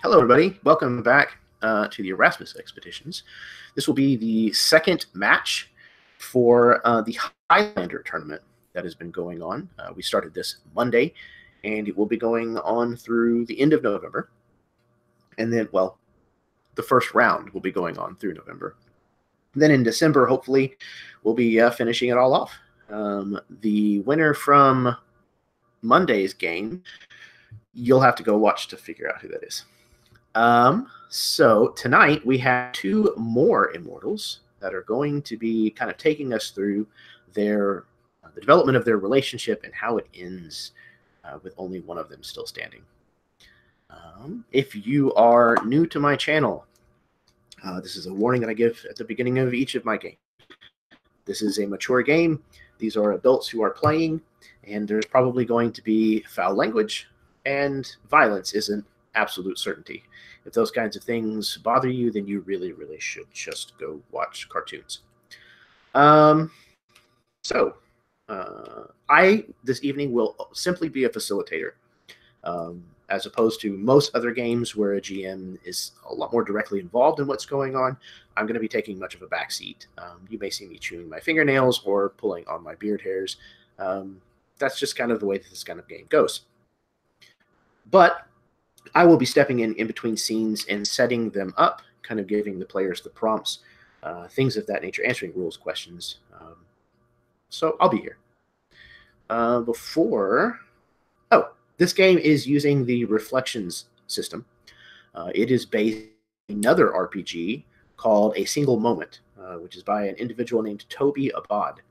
Hello, everybody. Welcome back to the Erasmus Expeditions. This will be the second match for the Highlander tournament that has been going on. We started this Monday, and it will be going on through the end of November. And then, well, the first round will be going on through November. And then in December, hopefully, we'll be finishing it all off. The winner from Monday's game, you'll have to go watch to figure out who that is. So tonight we have two more Immortals that are going to be kind of taking us through the development of their relationship and how it ends with only one of them still standing. If you are new to my channel, this is a warning that I give at the beginning of each of my games. This is a mature game. These are adults who are playing, and there's probably going to be foul language, and violence isn't absolute certainty. If those kinds of things bother you, then you really, really should just go watch cartoons. I this evening will simply be a facilitator, as opposed to most other games where a GM is a lot more directly involved in what's going on. I'm going to be taking much of a backseat. You may see me chewing my fingernails or pulling on my beard hairs. That's just kind of the way that this kind of game goes. But I will be stepping in between scenes and setting them up, kind of giving the players the prompts, things of that nature, answering rules questions. So I'll be here. This game is using the Reflections system. It is based on another RPG called A Single Moment, which is by an individual named Tobie Abad.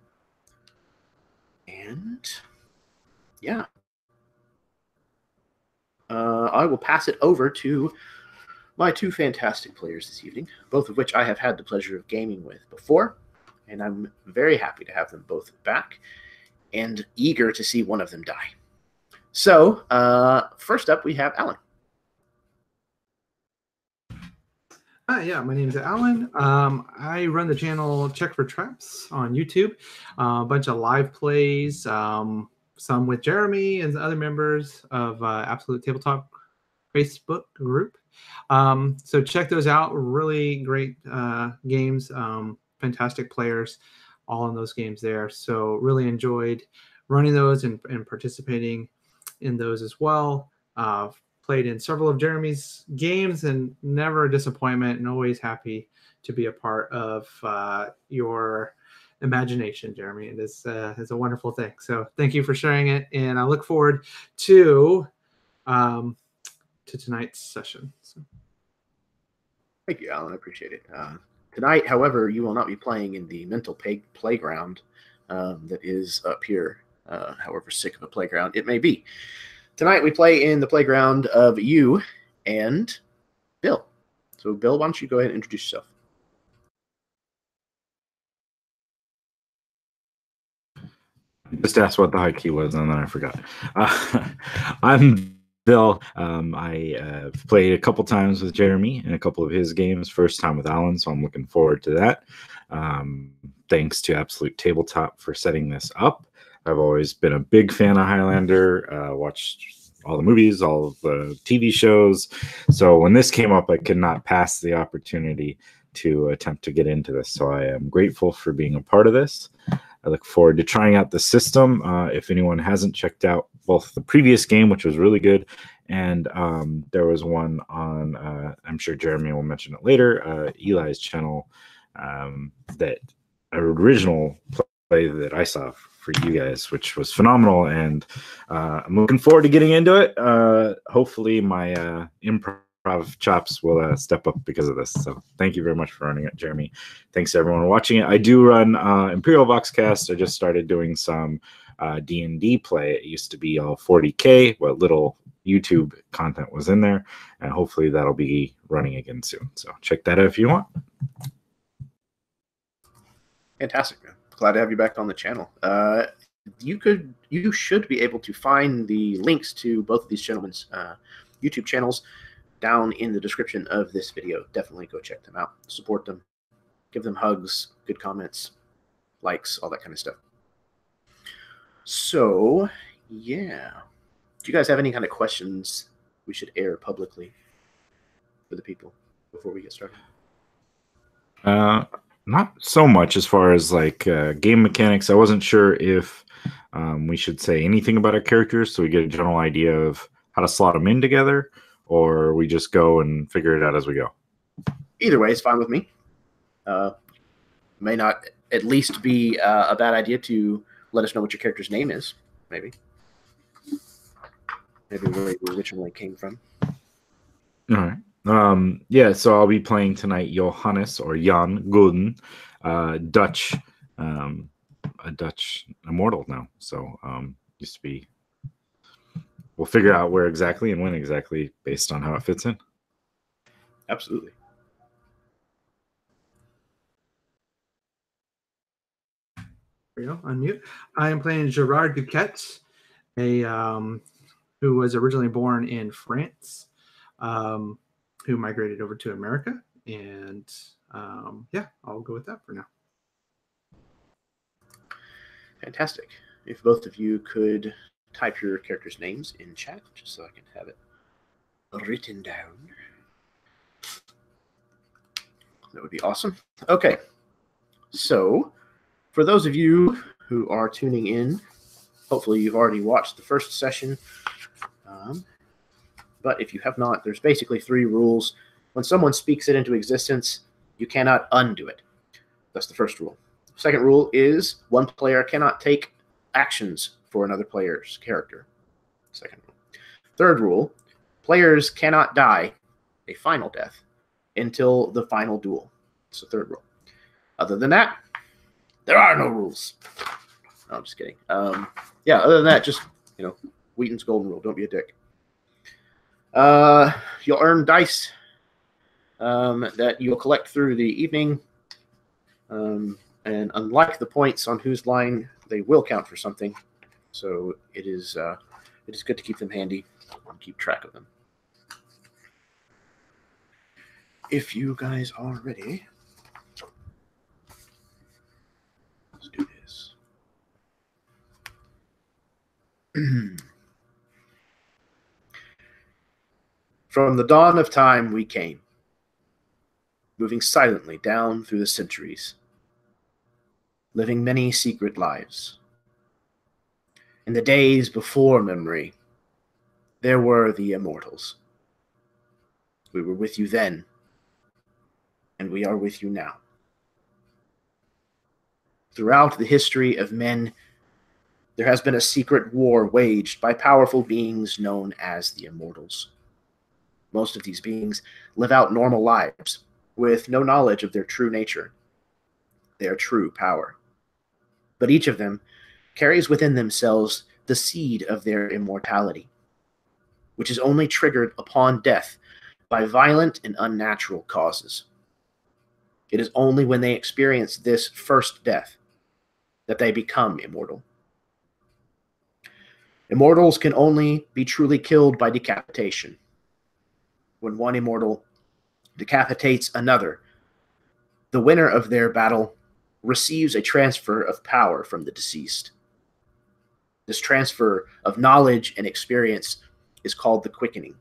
And yeah. I will pass it over to my two fantastic players this evening, both of which I have had the pleasure of gaming with before, and I'm very happy to have them both back and eager to see one of them die. So, first up, we have Alan. Yeah, my name is Alan. I run the channel Check for Traps on YouTube, a bunch of live plays, some with Jeremy and other members of Absolute Tabletop Facebook group. So check those out. Really great games, fantastic players, all in those games there. So really enjoyed running those and participating in those as well. Played in several of Jeremy's games and never a disappointment, and always happy to be a part of your imagination, Jeremy. It is a wonderful thing. So thank you for sharing it, and I look forward to tonight's session. So. Thank you, Alan. I appreciate it. Tonight, however, you will not be playing in the mental playground that is up here, however sick of a playground it may be. Tonight we play in the playground of you and Bill. So, Bill, why don't you go ahead and introduce yourself? Just asked what the high key was, and then I forgot. I'm Bill. I played a couple times with Jeremy in a couple of his games. First time with Alan, so I'm looking forward to that. Thanks to Absolute Tabletop for setting this up. I've always been a big fan of Highlander. Watched all the movies, all of the TV shows. So when this came up, I could not pass the opportunity to attempt to get into this. So I am grateful for being a part of this. I look forward to trying out the system. If anyone hasn't checked out both the previous game, which was really good, and there was one on, I'm sure Jeremy will mention it later, Eli's channel, that original play that I saw for you guys, which was phenomenal, and I'm looking forward to getting into it. Hopefully my improv chops will step up because of this. So thank you very much for running it, Jeremy. Thanks to everyone watching it. I do run Imperial Voxcast. I just started doing some D&D play. It used to be all 40K, what little YouTube content was in there, and hopefully that'll be running again soon. So check that out if you want. Fantastic, man. Glad to have you back on the channel. You should be able to find the links to both of these gentlemen's YouTube channels down in the description of this video. Definitely go check them out. Support them. Give them hugs, good comments, likes, all that kind of stuff. So, yeah. Do you guys have any kind of questions we should air publicly? for the people before we get started? Not so much as far as like game mechanics. I wasn't sure if we should say anything about our characters so we get a general idea of how to slot them in together, or we just go and figure it out as we go. Either way is fine with me. May not at least be a bad idea to let us know what your character's name is, maybe. Maybe where you originally came from. All right. Yeah, so I'll be playing tonight Johannes or Jan Gooden, Dutch, a Dutch immortal now. So used to be. We'll figure out where exactly and when exactly based on how it fits in. Absolutely. There we go. Unmute. I am playing Gerard Duquette, who was originally born in France, who migrated over to America, and yeah, I'll go with that for now. Fantastic. If both of you could type your characters' names in chat, just so I can have it written down. That would be awesome. Okay. So, for those of you who are tuning in, hopefully you've already watched the first session. But if you have not, there's basically 3 rules. When someone speaks it into existence, you cannot undo it. That's the first rule. Second rule is one player cannot take actions for another player's character. Second rule. Third rule, players cannot die a final death until the final duel. It's the third rule. Other than that, there are no rules. No, I'm just kidding. Yeah, other than that, just, Wheaton's golden rule. Don't be a dick. You'll earn dice that you'll collect through the evening. And unlike the points on whose line, they will count for something. So it is good to keep them handy and keep track of them. If you guys are ready, let's do this. From the dawn of time we came, moving silently down through the centuries, living many secret lives. In the days before memory, there were the Immortals. We were with you then, and we are with you now. Throughout the history of men, there has been a secret war waged by powerful beings known as the Immortals. Most of these beings live out normal lives with no knowledge of their true nature, their true power. But each of them carries within themselves the seed of their immortality, which is only triggered upon death by violent and unnatural causes. It is only when they experience this first death that they become immortal. Immortals can only be truly killed by decapitation. When one immortal decapitates another, the winner of their battle receives a transfer of power from the deceased. This transfer of knowledge and experience is called the Quickening.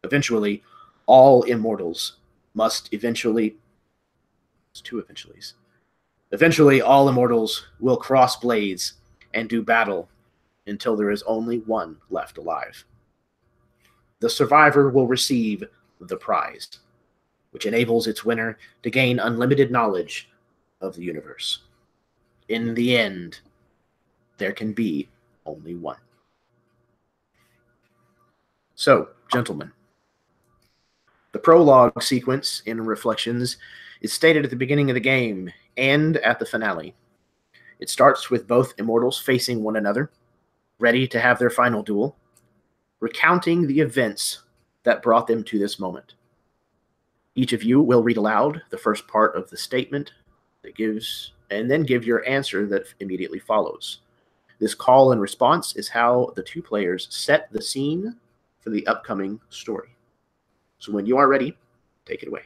Eventually, all immortals must eventually... It's 2 eventuallys. Eventually, all immortals will cross blades and do battle until there is only one left alive. The survivor will receive the prize, which enables its winner to gain unlimited knowledge of the universe. In the end, there can be only one. So, gentlemen, the prologue sequence in Reflections is stated at the beginning of the game and at the finale. It starts with both immortals facing one another, ready to have their final duel, recounting the events that brought them to this moment. Each of you will read aloud the first part of the statement that gives, and then give your answer that immediately follows. This call and response is how the 2 players set the scene for the upcoming story. So when you are ready, take it away.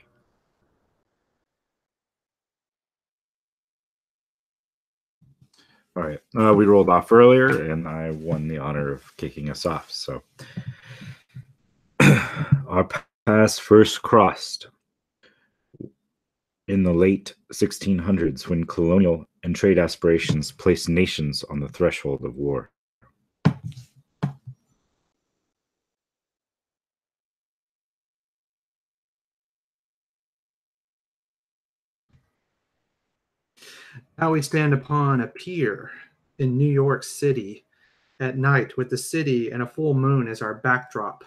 All right. We rolled off earlier, and I won the honor of kicking us off. So our paths first crossed in the late 1600s when colonial and trade aspirations placed nations on the threshold of war. Now we stand upon a pier in New York City at night with the city and a full moon as our backdrop.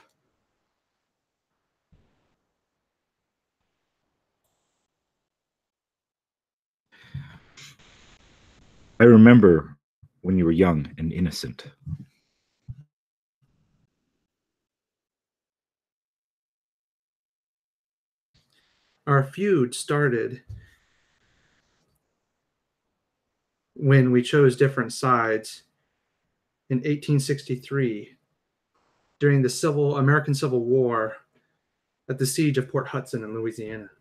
I remember when you were young and innocent. Our feud started when we chose different sides in 1863 during the American Civil War at the siege of Port Hudson in Louisiana.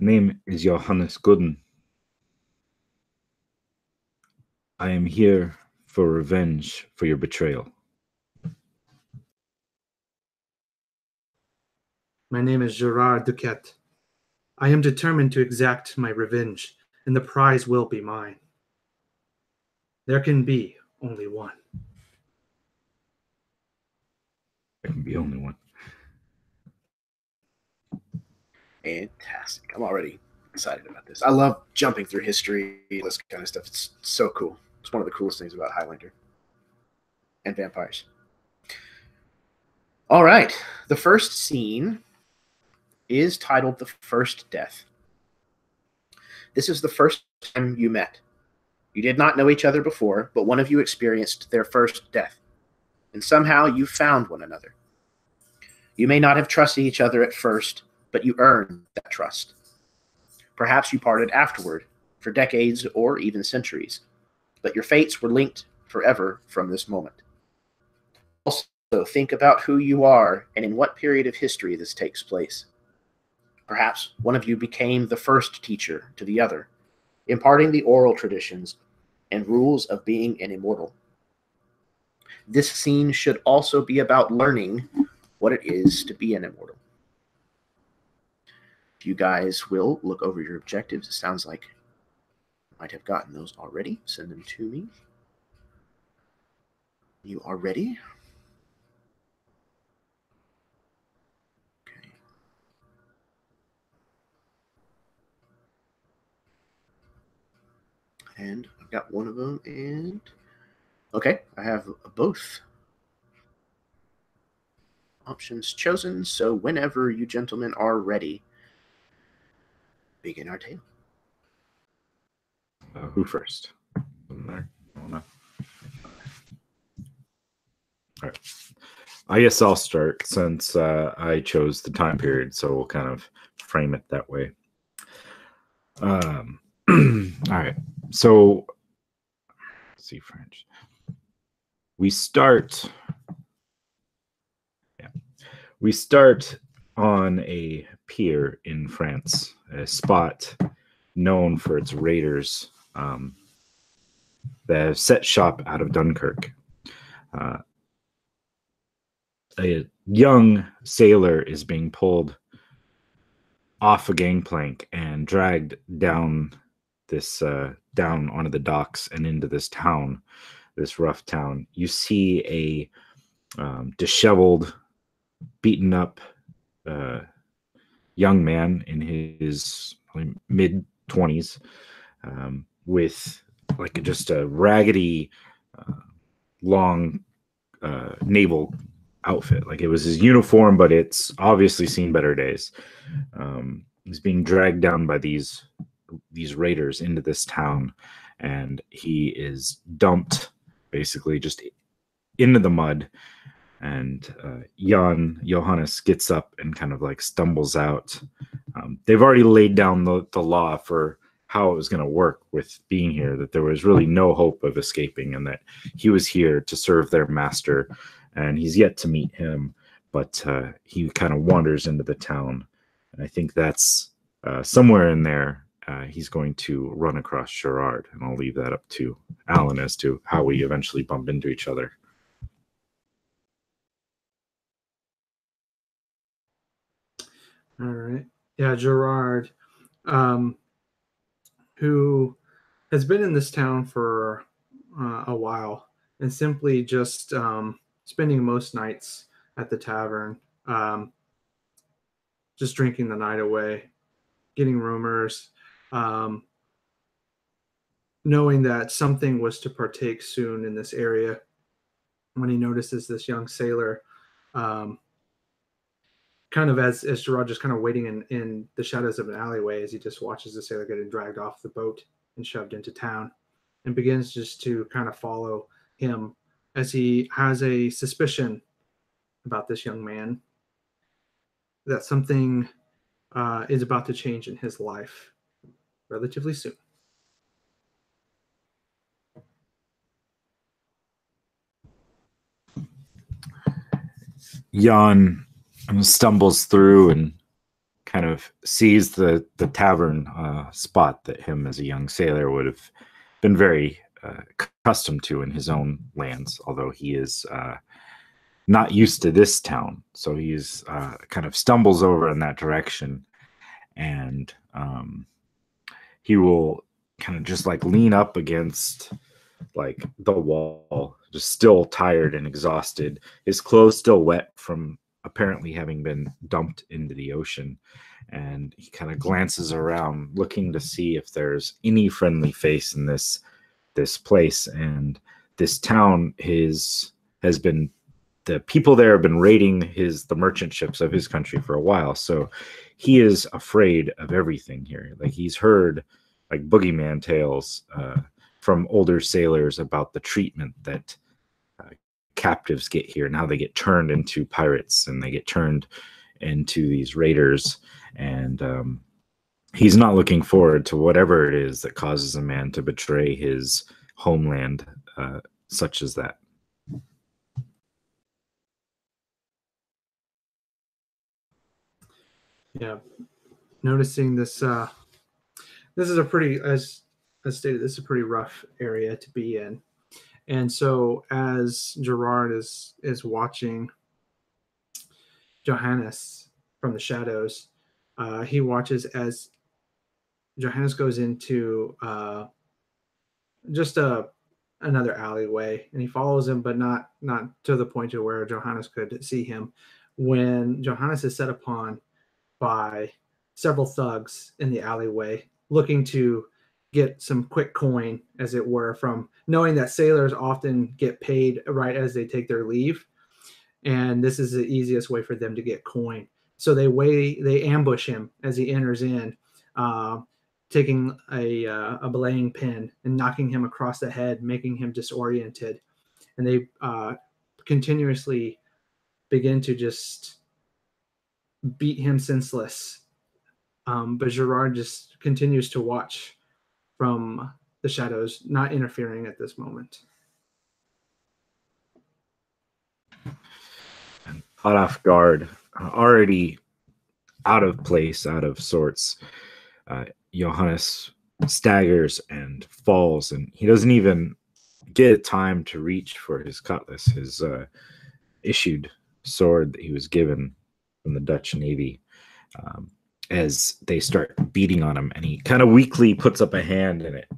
Name is Johannes Gooden. I am here for revenge for your betrayal. My name is Gerard Duquette. I am determined to exact my revenge, and the prize will be mine. There can be only one. There can be only one. Fantastic. I'm already excited about this. I love jumping through history, this kind of stuff. It's so cool. It's one of the coolest things about Highlander and vampires. All right. The first scene is titled The First Death. This is the first time you met. You did not know each other before, but one of you experienced their first death. And somehow you found one another. You may not have trusted each other at first, but you earned that trust. Perhaps you parted afterward, for decades or even centuries, but your fates were linked forever from this moment. Also, think about who you are and in what period of history this takes place. Perhaps one of you became the first teacher to the other, imparting the oral traditions and rules of being an immortal. This scene should also be about learning what it is to be an immortal. If you guys will look over your objectives, it sounds like you might have gotten those already. Send them to me. You are ready? Okay. And I've got one of them, and okay, I have both options chosen. So whenever you gentlemen are ready, begin our tale. Who first? There. All right. I guess I'll start since I chose the time period, so we'll kind of frame it that way. All right. So, let's see, French. We start on a pier in France, a spot known for its raiders that have set shop out of Dunkirk. A young sailor is being pulled off a gangplank and dragged down this down onto the docks and into this town, this rough town. You see a disheveled, beaten up young man in his mid-20s with like just a raggedy long naval outfit. Like it was his uniform, but it's obviously seen better days. He's being dragged down by these raiders into this town, and he is dumped basically just into the mud. And Johannes gets up and kind of like stumbles out. They've already laid down the law for how it was going to work with being here, that there was really no hope of escaping, and that he was here to serve their master, and he's yet to meet him, but he kind of wanders into the town. And I think that's somewhere in there, he's going to run across Gerard, and I'll leave that up to Alan as to how we eventually bump into each other. All right. Yeah, Gerard, who has been in this town for a while and simply just spending most nights at the tavern, just drinking the night away, getting rumors, knowing that something was to partake soon in this area. When he notices this young sailor, kind of as Gerard just kind of waiting in the shadows of an alleyway as he just watches the sailor getting dragged off the boat and shoved into town, and begins just to kind of follow him as he has a suspicion about this young man, that something is about to change in his life relatively soon. Jan stumbles through and kind of sees the tavern spot that him as a young sailor would have been very accustomed to in his own lands, although he is not used to this town. So he's kind of stumbles over in that direction, and he will kind of just like lean up against like the wall, just still tired and exhausted, his clothes still wet from apparently having been dumped into the ocean. And he kind of glances around looking to see if there's any friendly face in this place. And this town has been, the people there have been raiding the merchant ships of his country for a while. So he is afraid of everything here. Like, he's heard like boogeyman tales from older sailors about the treatment that captives get here and how they get turned into pirates and they get turned into these raiders. And he's not looking forward to whatever it is that causes a man to betray his homeland, such as that. Yeah, noticing this. This is a pretty, as stated, this is a pretty rough area to be in. And so as Gerard is watching Johannes from the shadows, he watches as Johannes goes into just another alleyway, and he follows him, but not to the point of where Johannes could see him. When Johannes is set upon by several thugs in the alleyway, looking to get some quick coin, as it were, from knowing that sailors often get paid right as they take their leave, and this is the easiest way for them to get coin. So they ambush him as he enters in, taking a belaying pin and knocking him across the head, making him disoriented, and they continuously begin to just beat him senseless. But Gerard just continues to watch from the shadows, not interfering at this moment. And caught off guard, already out of place, out of sorts, Johannes staggers and falls, and he doesn't even get time to reach for his cutlass, his issued sword that he was given from the Dutch Navy, as they start beating on him, and he kind of weakly puts up a hand and it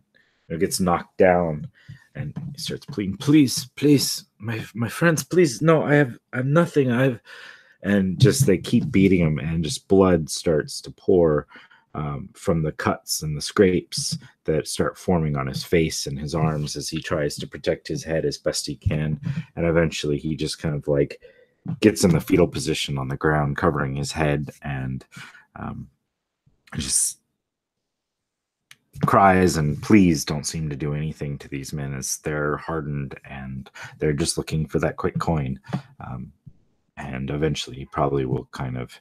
gets knocked down, and he starts pleading, please, my friends, please, no, I have nothing, and just they keep beating him, and just blood starts to pour from the cuts and the scrapes that start forming on his face and his arms as he tries to protect his head as best he can. And eventually he just kind of like gets in the fetal position on the ground, covering his head, and just cries and pleas don't seem to do anything to these men, as they're hardened and they're just looking for that quick coin. And eventually he probably will kind of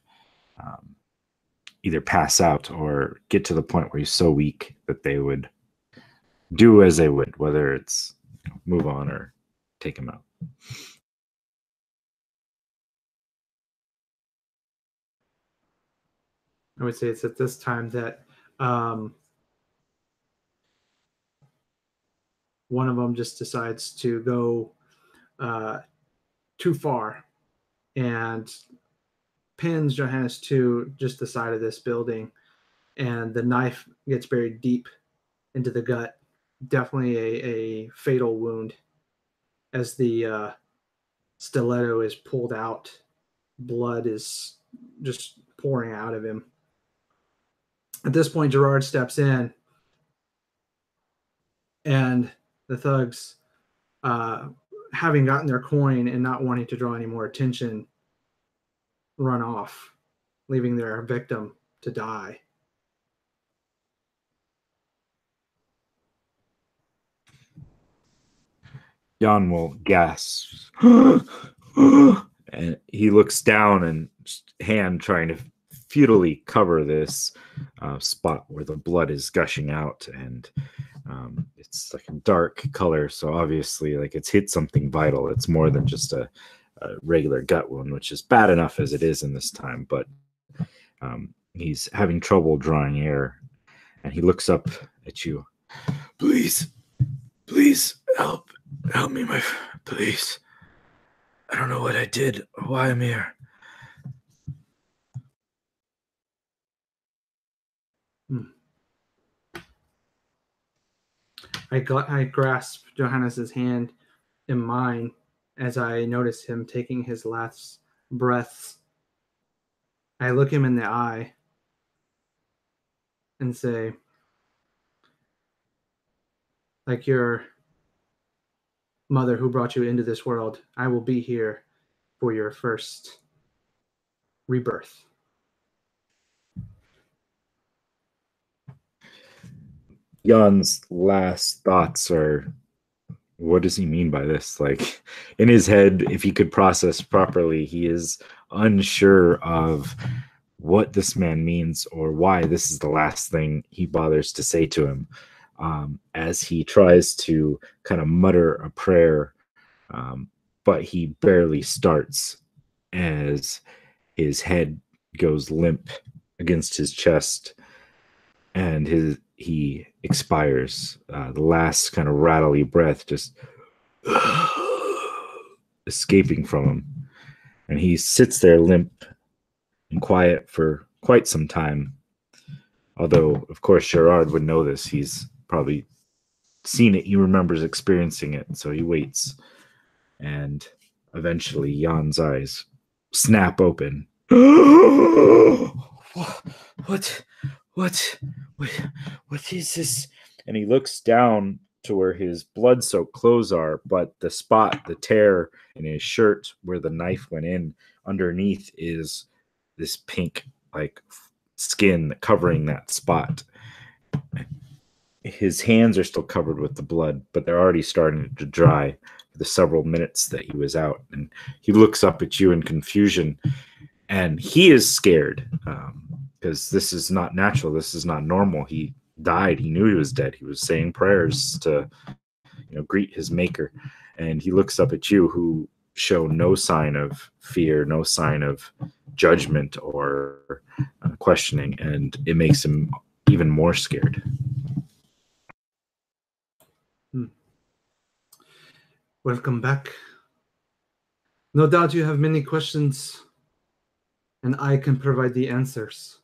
either pass out or get to the point where he's so weak that they would do as they would, whether it's move on or take him out. I would say it's at this time that one of them just decides to go too far and pins Johannes to just the side of this building, and the knife gets buried deep into the gut. Definitely a fatal wound as the stiletto is pulled out. Blood is just pouring out of him. At this point, Gerard steps in, and the thugs, having gotten their coin and not wanting to draw any more attention, run off, leaving their victim to die. Jan will gasp. And he looks down and hand trying to futilely cover this spot where the blood is gushing out, and it's like a dark color, so obviously like it's hit something vital. It's more than just a regular gut wound, which is bad enough as it is in this time, but he's having trouble drawing air, and he looks up at you. Please help me, please. I don't know what I did or why I'm here. I grasp Johannes's hand in mine as I notice him taking his last breaths. I look him in the eye and say, like your mother who brought you into this world, I will be here for your first rebirth. Jan's last thoughts are, what does he mean by this? Like, in his head, if he could process properly, he is unsure of what this man means or why this is the last thing he bothers to say to him. As he tries to kind of mutter a prayer, but he barely starts as his head goes limp against his chest, and he expires. The last kind of rattly breath just escaping from him, and he sits there limp and quiet for quite some time. Although, of course, Gerard would know this. He's probably seen it. He remembers experiencing it, so he waits. And eventually, Jan's eyes snap open. What is this? And he looks down to where his blood-soaked clothes are, but the spot, the tear in his shirt where the knife went in, underneath is this pink, like, skin covering that spot. His hands are still covered with the blood, but they're already starting to dry for the several minutes that he was out. And he looks up at you in confusion, and he is scared because this is not natural. This is not normal. He died. He knew he was dead. He was saying prayers to, greet his maker. And he looks up at you, who show no sign of fear, no sign of judgment or questioning, and it makes him even more scared. Welcome back. No doubt you have many questions, and I can provide the answers.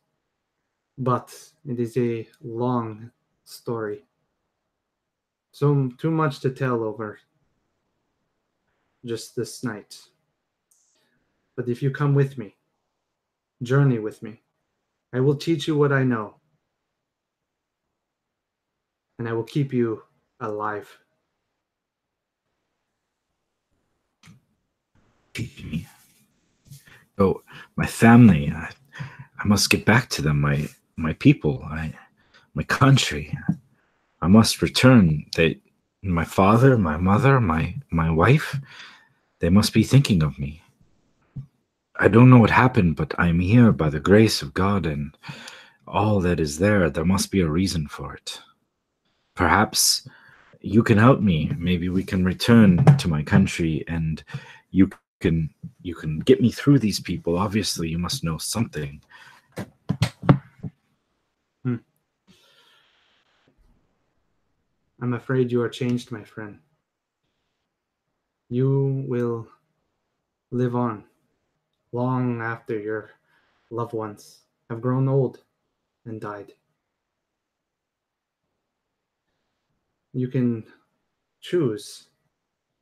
But it is a long story. So too much to tell over just this night. But if you come with me, journey with me, I will teach you what I know. And I will keep you alive. Teach me. Oh, my family. I must get back to them. My people. My country. I must return. My father, my mother, my wife. They must be thinking of me. I don't know what happened, but I'm here by the grace of God, and all that is there must be a reason for it. Perhaps you can help me. Maybe we can return to my country, and you can get me through these people. Obviously, you must know something. I'm afraid you are changed, my friend. You will live on long after your loved ones have grown old and died. You can choose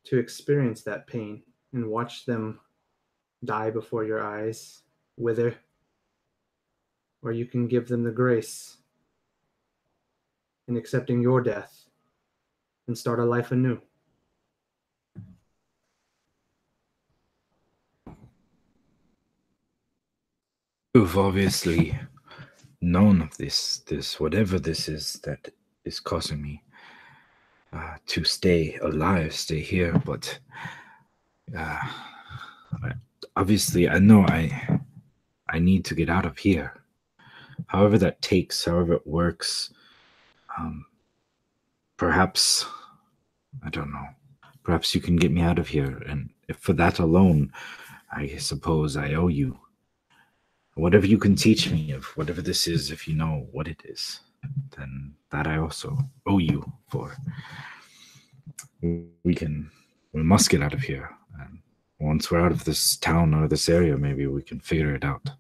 to experience that pain and watch them die before your eyes, wither, or you can give them the grace in accepting your death and start a life anew. You've obviously known of this whatever this is that is causing me to stay alive, stay here, but obviously I know I need to get out of here. However that takes, however it works. Perhaps, I don't know, perhaps you can get me out of here, and if for that alone, I suppose I owe you. Whatever you can teach me of whatever this is, if you know what it is, then that I also owe you for. We must get out of here. And once we're out of this town or this area, maybe we can figure it out.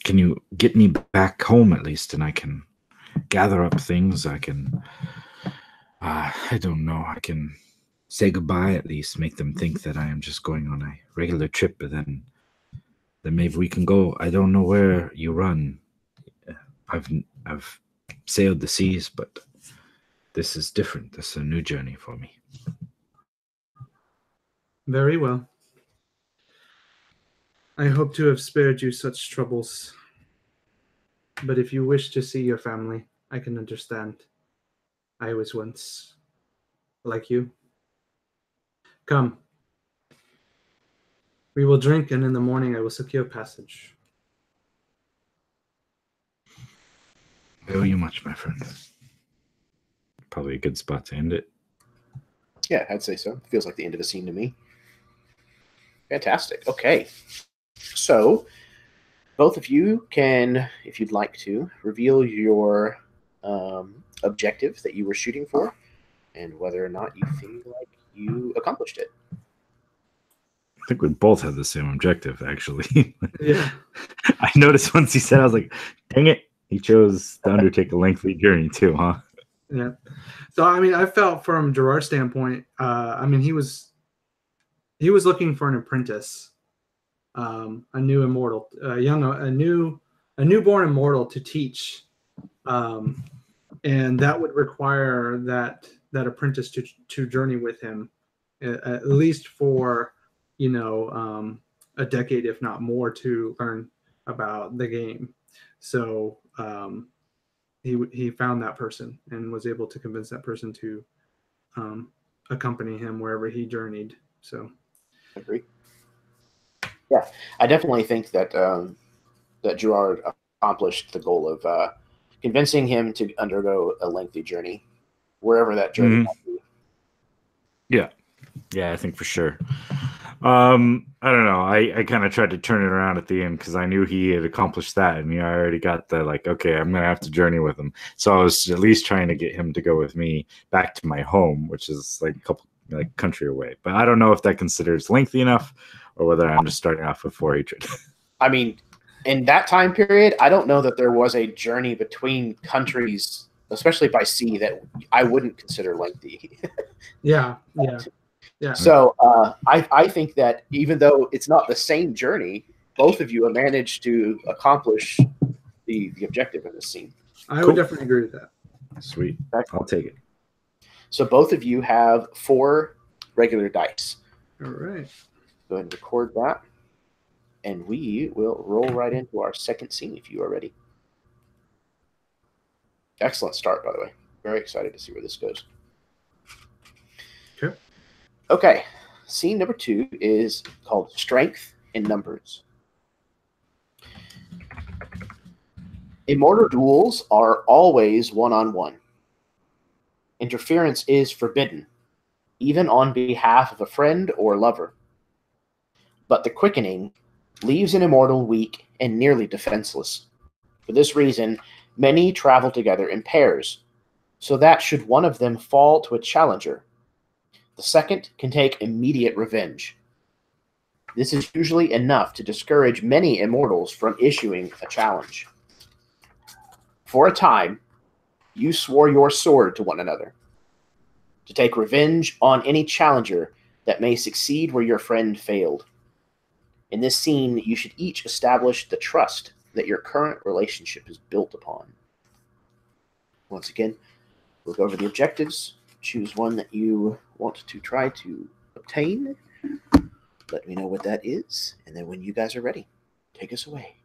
Can you get me back home at least, and I can gather up things? I can, I don't know, I can say goodbye at least, make them think that I am just going on a regular trip, but then maybe we can go. I don't know where you run. I've sailed the seas, but this is different. This is a new journey for me. Very well. I hope to have spared you such troubles. But if you wish to see your family, I can understand. I was once like you. Come. We will drink, and in the morning I will secure passage. I owe you much, my friend. Probably a good spot to end it. Yeah, I'd say so. Feels like the end of a scene to me. Fantastic. Okay. So, both of you can, if you'd like to, reveal your objective that you were shooting for and whether or not you feel like you accomplished it. I think we both had the same objective, actually. Yeah. I noticed once he said, I was like, dang it. He chose to undertake a lengthy journey too, huh? Yeah. So, I mean, I felt from Gerard's standpoint, I mean, he was looking for an apprentice, a new immortal, a newborn immortal to teach. And that would require that apprentice to journey with him at least for, a decade, if not more, to learn about the game. So he found that person and was able to convince that person to accompany him wherever he journeyed. So, agree. Yeah, I definitely think that that Gerard accomplished the goal of convincing him to undergo a lengthy journey, wherever that journey might be. Yeah, I think for sure. I don't know. I kind of tried to turn it around at the end because I knew he had accomplished that, and I already got the okay, I'm gonna have to journey with him. So I was at least trying to get him to go with me back to my home, which is a couple country away. But I don't know if that considers lengthy enough, or whether I'm just starting off with 4 hatred. I mean, in that time period, I don't know that there was a journey between countries, especially by sea, that I wouldn't consider lengthy. Yeah. So I think that even though it's not the same journey, both of you have managed to accomplish the objective in this scene. I would definitely agree with that. Sweet. I'll take it. So both of you have 4 regular dice. All right. Go ahead and record that. And we will roll right into our second scene if you are ready. Excellent start, by the way. Very excited to see where this goes. Okay. Okay. Scene number 2 is called Strength in Numbers. Immortal duels are always one-on-one. Interference is forbidden, even on behalf of a friend or lover. But the Quickening leaves an immortal weak and nearly defenseless. For this reason, many travel together in pairs, so that should one of them fall to a challenger, the second can take immediate revenge. This is usually enough to discourage many immortals from issuing a challenge. For a time, you swore your sword to one another, to take revenge on any challenger that may succeed where your friend failed. In this scene, you should each establish the trust that your current relationship is built upon. Once again, we'll go over the objectives. Choose one that you want to try to obtain. Let me know what that is, and then when you guys are ready, take us away.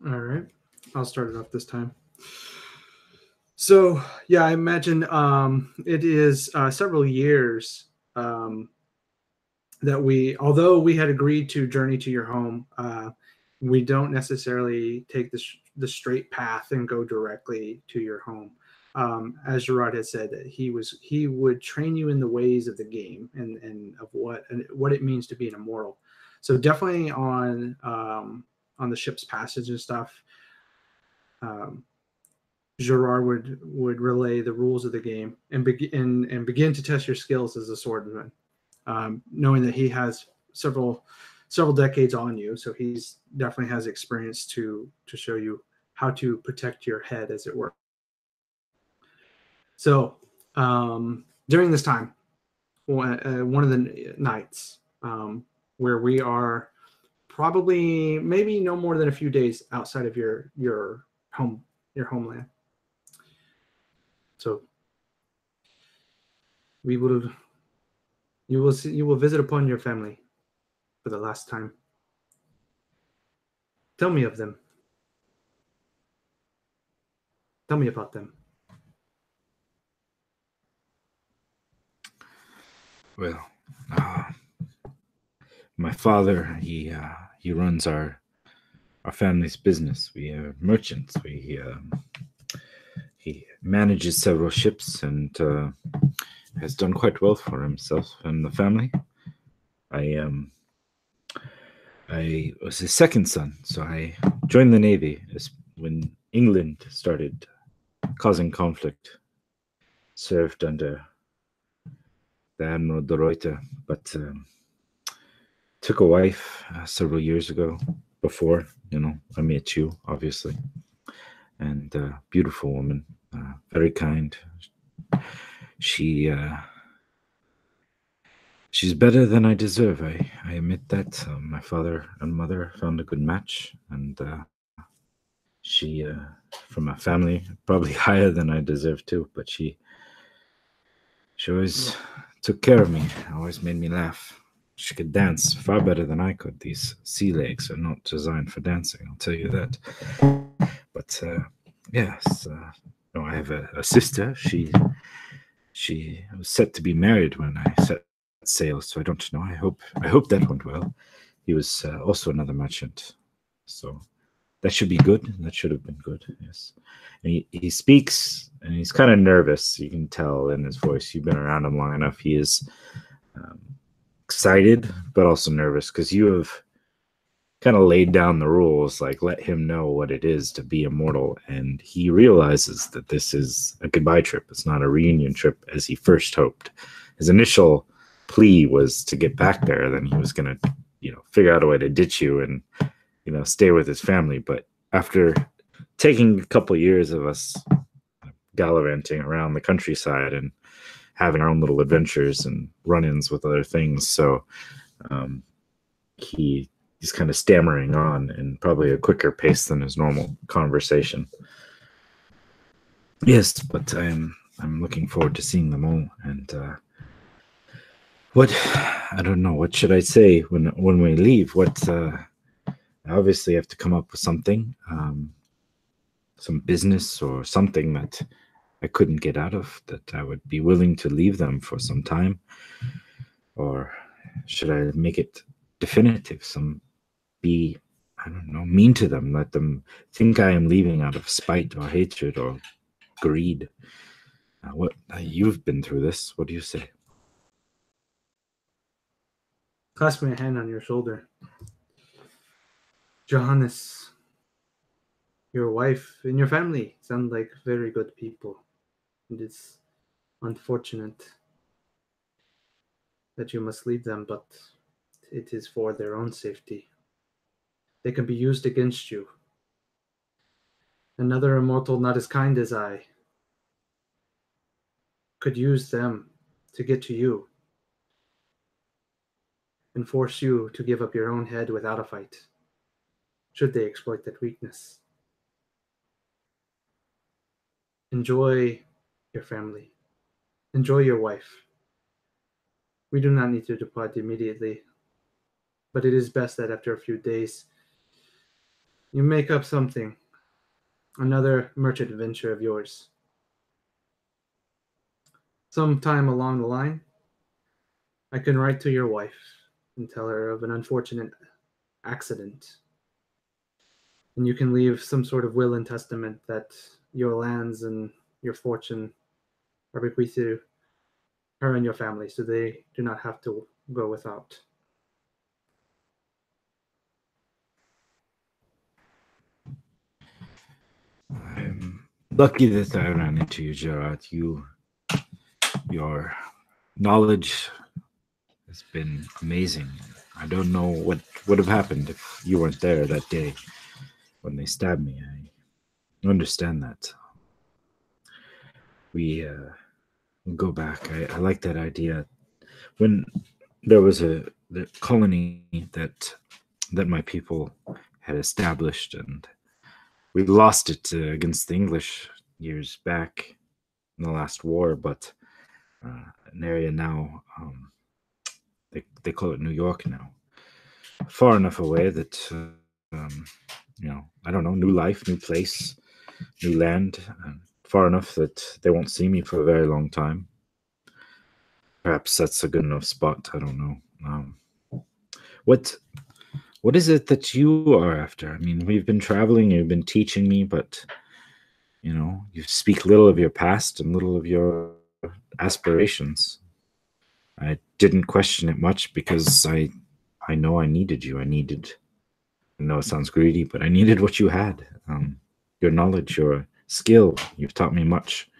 All right, I'll start it off this time. So yeah, I imagine it is several years that although we had agreed to journey to your home, we don't necessarily take the straight path and go directly to your home. As Gerard had said, that he would train you in the ways of the game and of what it means to be an immortal. So definitely on the ship's passage and stuff, Gerard would relay the rules of the game and begin to test your skills as a swordsman, knowing that he has several decades on you, so he's definitely has experience to show you how to protect your head, as it were. So during this time, one of the nights where we are probably maybe no more than a few days outside of your homeland. So you will visit upon your family for the last time. Tell me of them. Tell me about them. Well, my father, he runs our family's business. We are merchants. He manages several ships and has done quite well for himself and the family. I was his second son, so I joined the Navy when England started causing conflict. Served under the Admiral de Ruyter, but took a wife several years ago. Before, I met you, obviously, and beautiful woman, very kind. She's better than I deserve. I admit that. My father and mother found a good match, and she, from a family probably higher than I deserve too. But she always took care of me. Always made me laugh. She could dance far better than I could. These sea legs are not designed for dancing, I'll tell you that. But yes, I have a sister. She was set to be married when I set sail, so I don't know. I hope that went well. He was also another merchant, so that should be good. That should have been good. Yes, and he speaks, and he's kind of nervous. You can tell in his voice. You've been around him long enough. He is excited, but also nervous because you have kind of laid down the rules, like let him know what it is to be immortal, and he realizes that this is a goodbye trip. It's not a reunion trip as he first hoped. His initial plea was to get back there, then he was going to figure out a way to ditch you and stay with his family. But after taking a couple years of us gallivanting around the countryside and having our own little adventures and run-ins with other things, so he's kind of stammering on in probably a quicker pace than his normal conversation. Yes, but I'm looking forward to seeing them all. And I don't know, what should I say when we leave? I obviously have to come up with something, some business or something that I couldn't get out of, that I would be willing to leave them for some time. Or should I make it definitive? Be, I don't know, mean to them, let them think I am leaving out of spite or hatred or greed. You've been through this. What do you say? Clasping a hand on your shoulder. Johannes, your wife and your family sound like very good people. It is unfortunate that you must leave them, but it is for their own safety. They can be used against you. Another immortal not as kind as I could use them to get to you and force you to give up your own head without a fight, should they exploit that weakness. Enjoy your family. Enjoy your wife. We do not need to depart immediately, but it is best that after a few days, you make up something, another merchant venture of yours. Sometime along the line, I can write to your wife and tell her of an unfortunate accident. And you can leave some sort of will and testament that your lands and your fortune are bequeathed to her and your family, so they do not have to go without. I'm lucky that I ran into you, Gerard. Your knowledge has been amazing. I don't know what would have happened if you weren't there that day when they stabbed me. I understand that. We'll go back. I like that idea. When there was the colony that my people had established, and we lost it against the English years back in the last war, but an area now, they call it New York now, far enough away that I don't know, new life, new place, new land, far enough that they won't see me for a very long time. Perhaps that's a good enough spot. I don't know. What is it that you are after? I mean, we've been traveling, you've been teaching me, but you speak little of your past and little of your aspirations. I didn't question it much because I know I needed you. I know it sounds greedy, but I needed what you had. Your knowledge, your skill. You've taught me much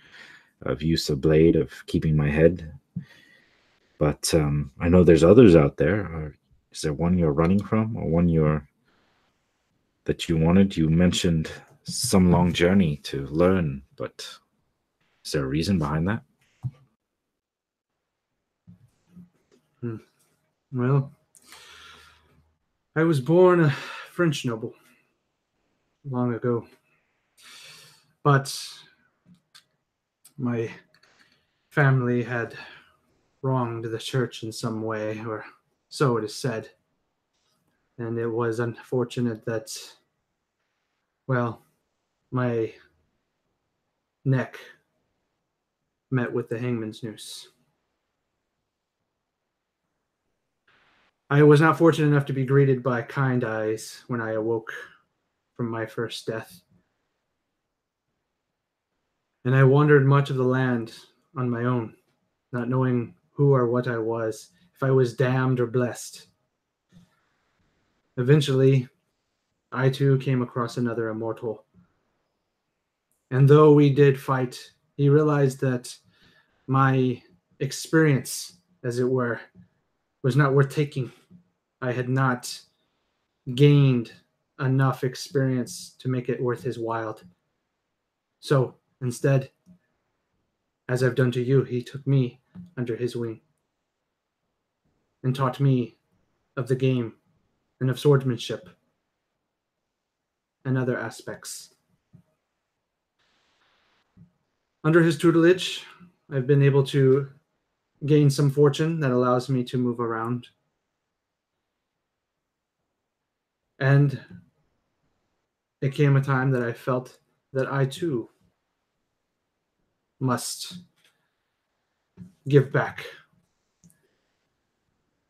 of use of blade, of keeping my head. But I know there's others out there. Is there one you're running from, or one that you wanted? You mentioned some long journey to learn, but is there a reason behind that? Well, I was born a French noble long ago, but my family had wronged the church in some way, or so it is said. And it was unfortunate that, well, my neck met with the hangman's noose. I was not fortunate enough to be greeted by kind eyes when I awoke from my first death. And I wandered much of the land on my own, not knowing who or what I was, if I was damned or blessed. Eventually, I too came across another immortal. And though we did fight, he realized that my experience, as it were, was not worth taking. I had not gained enough experience to make it worth his while. So instead, as I've done to you, he took me under his wing and taught me of the game and of swordsmanship and other aspects. Under his tutelage, I've been able to gain some fortune that allows me to move around. And it came a time that I felt that I too must give back.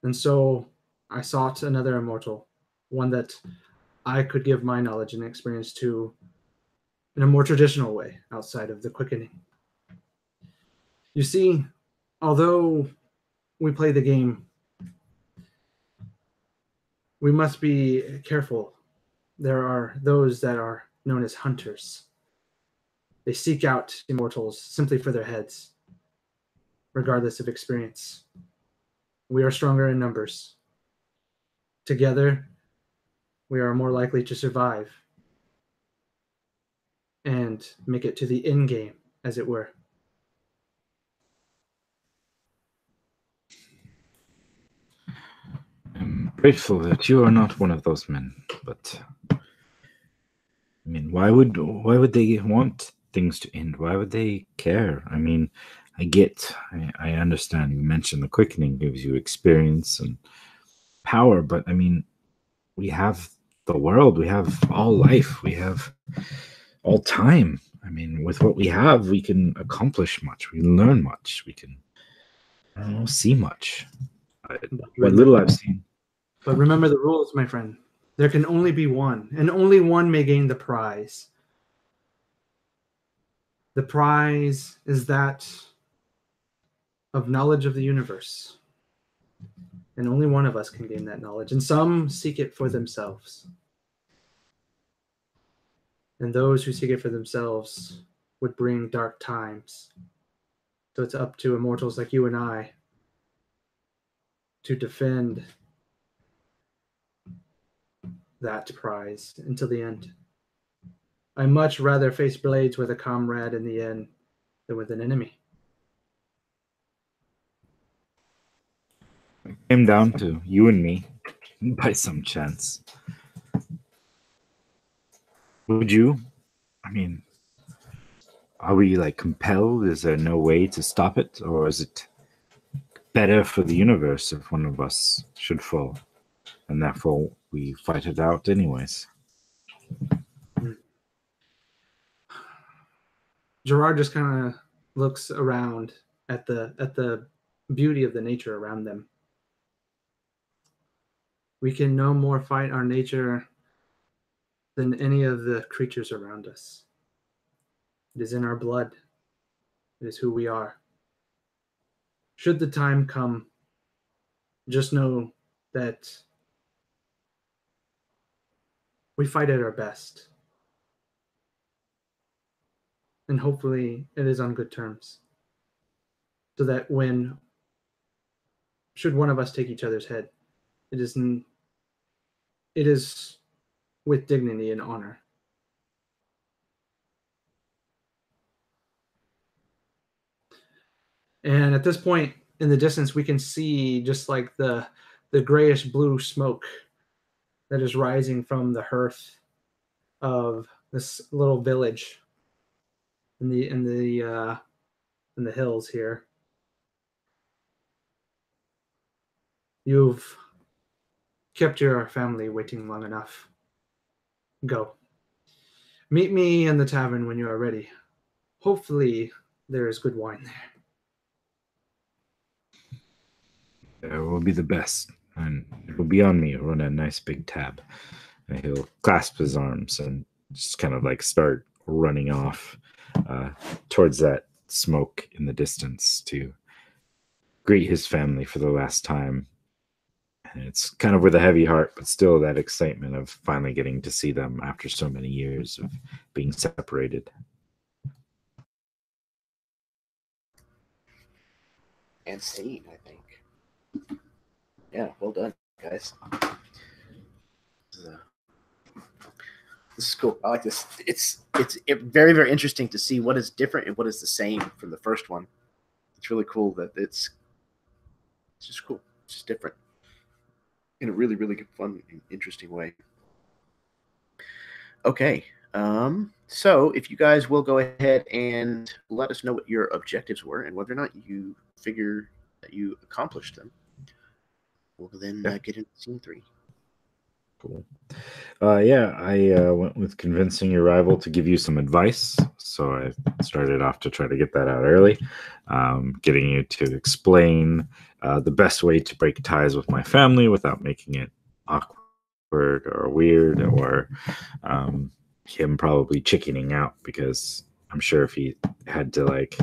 And so I sought another immortal, one that I could give my knowledge and experience to in a more traditional way outside of the quickening. You see, although we play the game, we must be careful. There are those that are known as hunters. They seek out immortals simply for their heads, regardless of experience. We are stronger in numbers. Together, we are more likely to survive and make it to the end game, as it were. I'm grateful that you are not one of those men, but I mean, why would they want things to end? Why would they care? I mean, I understand you mentioned the quickening gives you experience and power, but I mean, we have the world, we have all life, we have all time. I mean, with what we have, we can accomplish much, we can learn much, we can, I don't know, see much. What little I've seen. But remember the rules, my friend. There can only be one, and only one may gain the prize. The prize is that of knowledge of the universe. And only one of us can gain that knowledge. And some seek it for themselves. And those who seek it for themselves would bring dark times. So it's up to immortals like you and I to defend that prize until the end. I much rather face blades with a comrade in the end than with an enemy. It came down to you and me by some chance. Would you? I mean, are we like compelled? Is there no way to stop it? Or is it better for the universe if one of us should fall? And therefore we fight it out anyways. Gerard just kind of looks around at the beauty of the nature around them. We can no more fight our nature than any of the creatures around us. It is in our blood. It is who we are. Should the time come, just know that we fight at our best. And hopefully it is on good terms. So that when, should one of us take each other's head, it is with dignity and honor. And at this point in the distance, we can see just like the grayish blue smoke that is rising from the hearth of this little village in the hills here. You've kept your family waiting long enough. Go. Meet me in the tavern when you are ready. Hopefully there is good wine there. It will be the best. And it will be on me. I'll run a nice big tab. And he'll clasp his arms and just kind of like start running off towards that smoke in the distance to greet his family for the last time. And it's kind of with a heavy heart, but still that excitement of finally getting to see them after so many years of being separated. And seen, I think. Yeah, well done, guys. This is cool. I like this. It's very, very interesting to see what is different and what is the same from the first one. It's really cool that it's just cool. It's just different in a really, really good, fun, and interesting way. Okay. So if you guys will go ahead and let us know what your objectives were and whether or not you figure that you accomplished them, we'll then get into scene 3. Cool. I went with convincing your rival to give you some advice. So I started off to try to get that out early, getting you to explain the best way to break ties with my family without making it awkward or weird, or him probably chickening out, because I'm sure if he had to like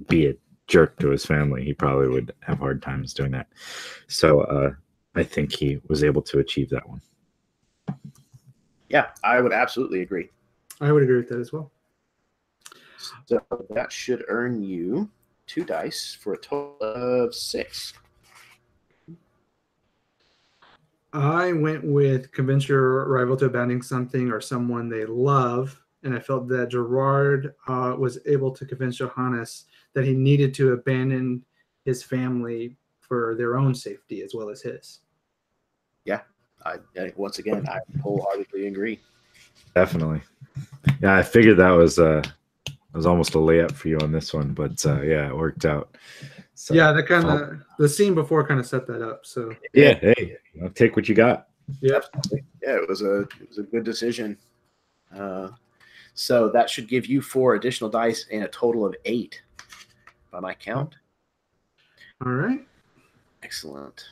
be jerk to his family, he probably would have hard times doing that. So I think he was able to achieve that one. Yeah, I would absolutely agree. I would agree with that as well. So that should earn you 2 dice for a total of 6. I went with convince your rival to abandon something or someone they love, and I felt that Gerard was able to convince Johannes that he needed to abandon his family for their own safety as well as his. Yeah, once again, I wholeheartedly agree. Definitely. Yeah, I figured that was almost a layup for you on this one, but yeah, it worked out. So, yeah, that kind of the scene before kind of set that up. So yeah, hey, I'll take what you got. Yeah, yeah, it was a good decision. So that should give you 4 additional dice and a total of 8 by my count. All right. Excellent.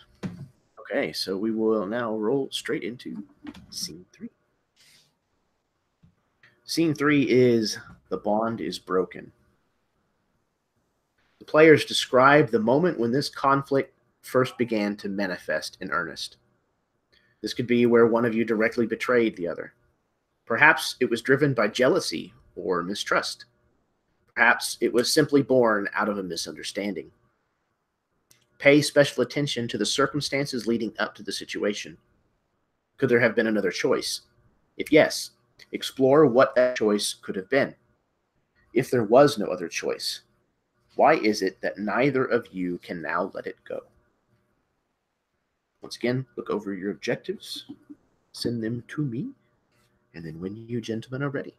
Okay, so we will now roll straight into scene 3. Scene 3 is the bond is broken. The players describe the moment when this conflict first began to manifest in earnest. This could be where one of you directly betrayed the other. Perhaps it was driven by jealousy or mistrust. Perhaps it was simply born out of a misunderstanding. Pay special attention to the circumstances leading up to the situation. Could there have been another choice? If yes, explore what that choice could have been. If there was no other choice, why is it that neither of you can now let it go? Once again, look over your objectives, send them to me, and then when you gentlemen are ready.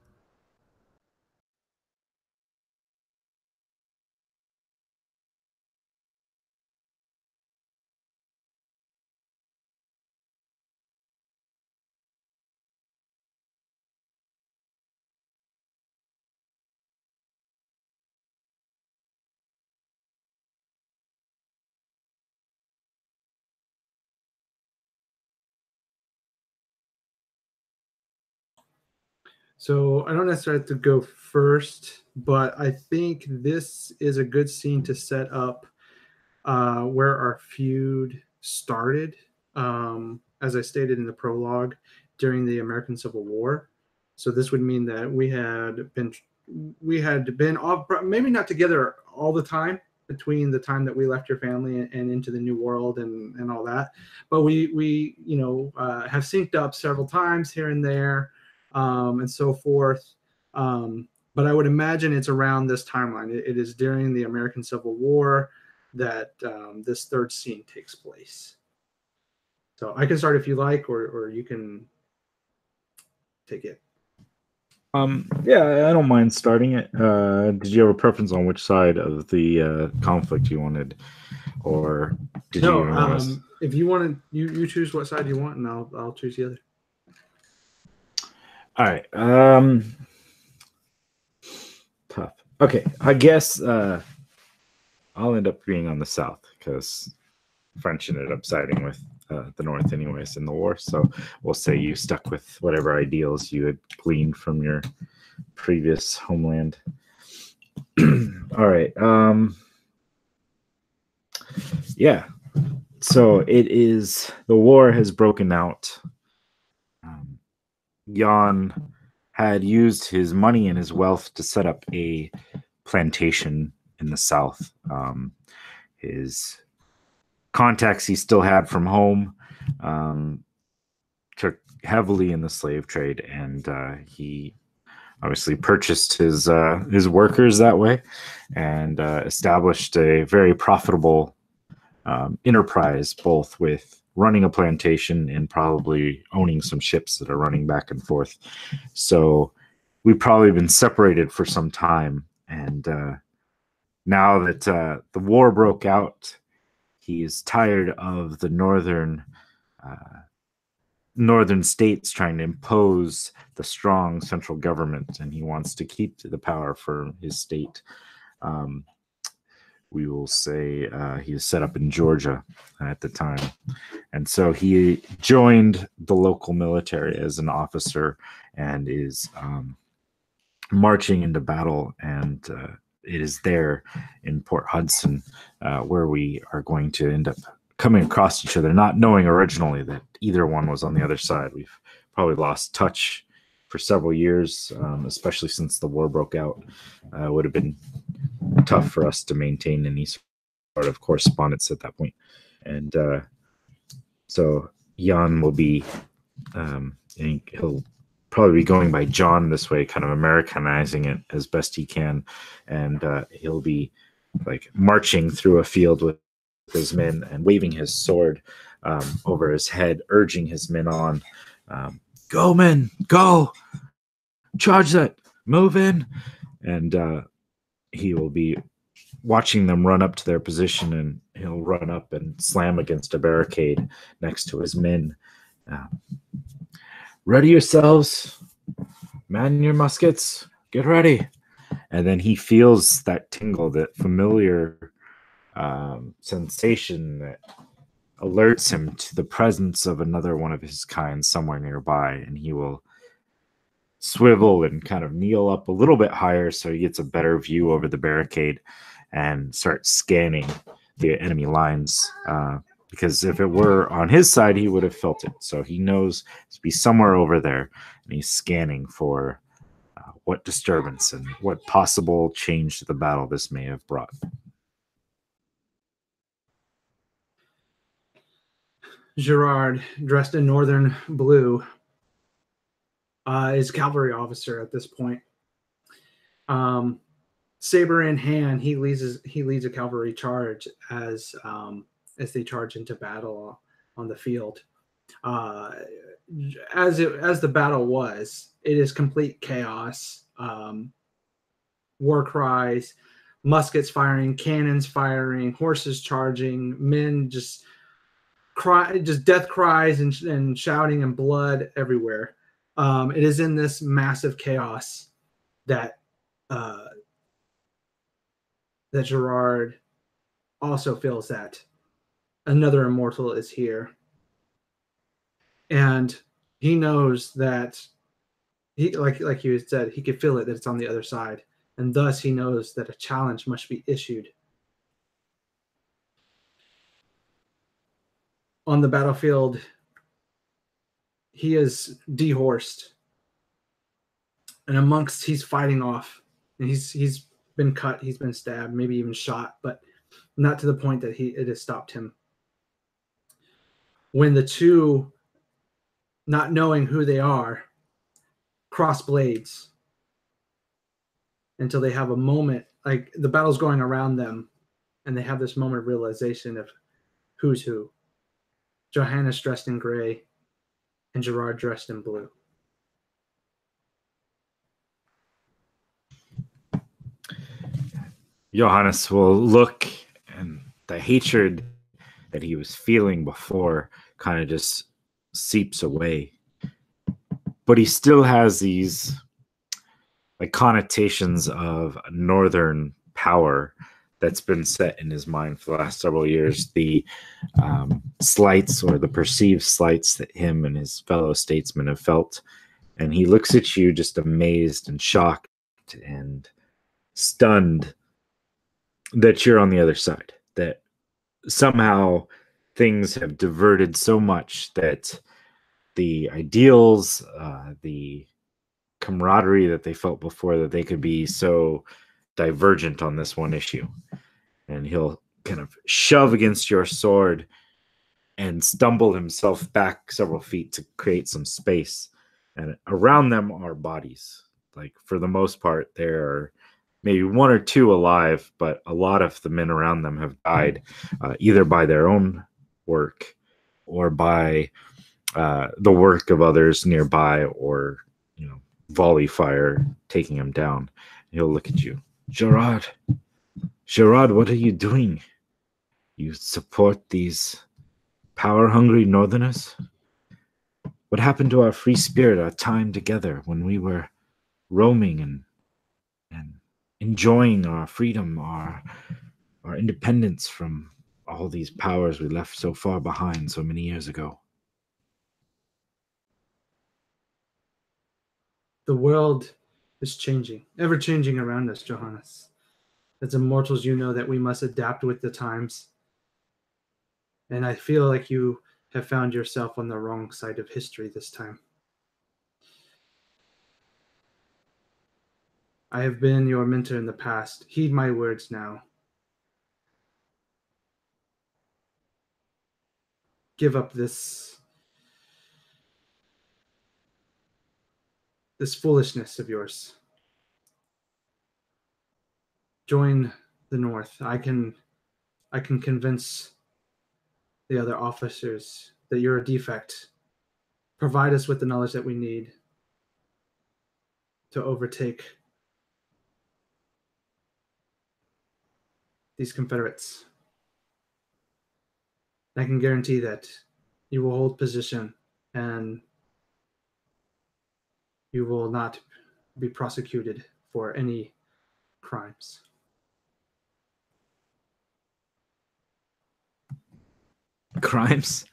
So I don't necessarily have to go first, but I think this is a good scene to set up where our feud started. As I stated in the prologue, during the American Civil War. So this would mean that we had been off, maybe not together all the time between the time that we left your family and into the new world and all that, but we have synced up several times here and there. And so forth. But I would imagine it's around this timeline. It is during the American Civil War that this third scene takes place. So I can start if you like, or you can take it. Yeah, I don't mind starting it. Did you have a preference on which side of the conflict you wanted, or did you even want to... If you want to, you choose what side you want, and I'll choose the other. All right. Tough. Okay, I guess I'll end up being on the south because French ended up siding with the North anyways in the war. So we'll say you stuck with whatever ideals you had gleaned from your previous homeland. All right. Yeah. So it is, the war has broken out. Jan had used his money and his wealth to set up a plantation in the south. His contacts he still had from home took heavily in the slave trade, and he obviously purchased his workers that way and established a very profitable enterprise, both with running a plantation and probably owning some ships that are running back and forth. So we've probably been separated for some time. And now that the war broke out, he is tired of the northern states trying to impose the strong central government, and he wants to keep the power for his state. We will say he is set up in Georgia at the time. And so he joined the local military as an officer and is marching into battle and it is there in Port Hudson where we are going to end up coming across each other, not knowing originally that either one was on the other side. We've probably lost touch for several years, especially since the war broke out. It would have been tough for us to maintain any sort of correspondence at that point. And so Jan will be, he'll probably be going by John this way, kind of Americanizing it as best he can. And he'll be like marching through a field with his men and waving his sword over his head, urging his men on. Go, men, go! Charge that! Move in! And he will be watching them run up to their position, and he'll run up and slam against a barricade next to his men. Ready yourselves. Man your muskets. Get ready. And then he feels that tingle, that familiar sensation that alerts him to the presence of another one of his kind somewhere nearby, and he will swivel and kind of kneel up a little bit higher so he gets a better view over the barricade and start scanning the enemy lines, because if it were on his side, he would have felt it. So he knows to be somewhere over there, and he's scanning for what disturbance and what possible change to the battle this may have brought. Gerard, dressed in northern blue, is cavalry officer at this point. Saber in hand, he leads a cavalry charge as they charge into battle on the field. As the battle was, it is complete chaos. War cries, muskets firing, cannons firing, horses charging, men just death cries and shouting and blood everywhere. It is in this massive chaos that Gerard also feels that another immortal is here. And he knows that he, like you said, he could feel it, that it's on the other side. And thus he knows that a challenge must be issued. On the battlefield, he is dehorsed. And amongst, he's fighting off. And he's been cut, he's been stabbed, maybe even shot, but not to the point that it has stopped him. When the two, not knowing who they are, cross blades until they have a moment, like the battle's going around them, and they have this moment of realization of who's who. Johannes dressed in gray and Gerard dressed in blue. Johannes will look, and the hatred that he was feeling before kind of just seeps away. But he still has these like connotations of northern power that's been set in his mind for the last several years. The slights, or the perceived slights, that him and his fellow statesmen have felt. And he looks at you just amazed and shocked and stunned that you're on the other side, that somehow things have diverted so much that the ideals, the camaraderie that they felt before, that they could be so divergent on this one issue. And he'll kind of shove against your sword and stumble himself back several feet to create some space. And around them are bodies. Like, for the most part, there are maybe one or two alive, but a lot of the men around them have died, either by their own work or by the work of others nearby, or, volley fire taking them down. He'll look at you. Gerard, what are you doing? You support these power-hungry northerners? What happened to our free spirit, our time together when we were roaming and enjoying our freedom, our independence from all these powers we left so far behind so many years ago? The world is changing, ever changing around us, Johannes. As immortals, you know that we must adapt with the times. And I feel like you have found yourself on the wrong side of history this time. I have been your mentor in the past. Heed my words now. Give up this foolishness of yours. Join the North. I can convince the other officers that you're a defect. Provide us with the knowledge that we need to overtake these Confederates. I can guarantee that you will hold position and you will not be prosecuted for any crimes. Crimes?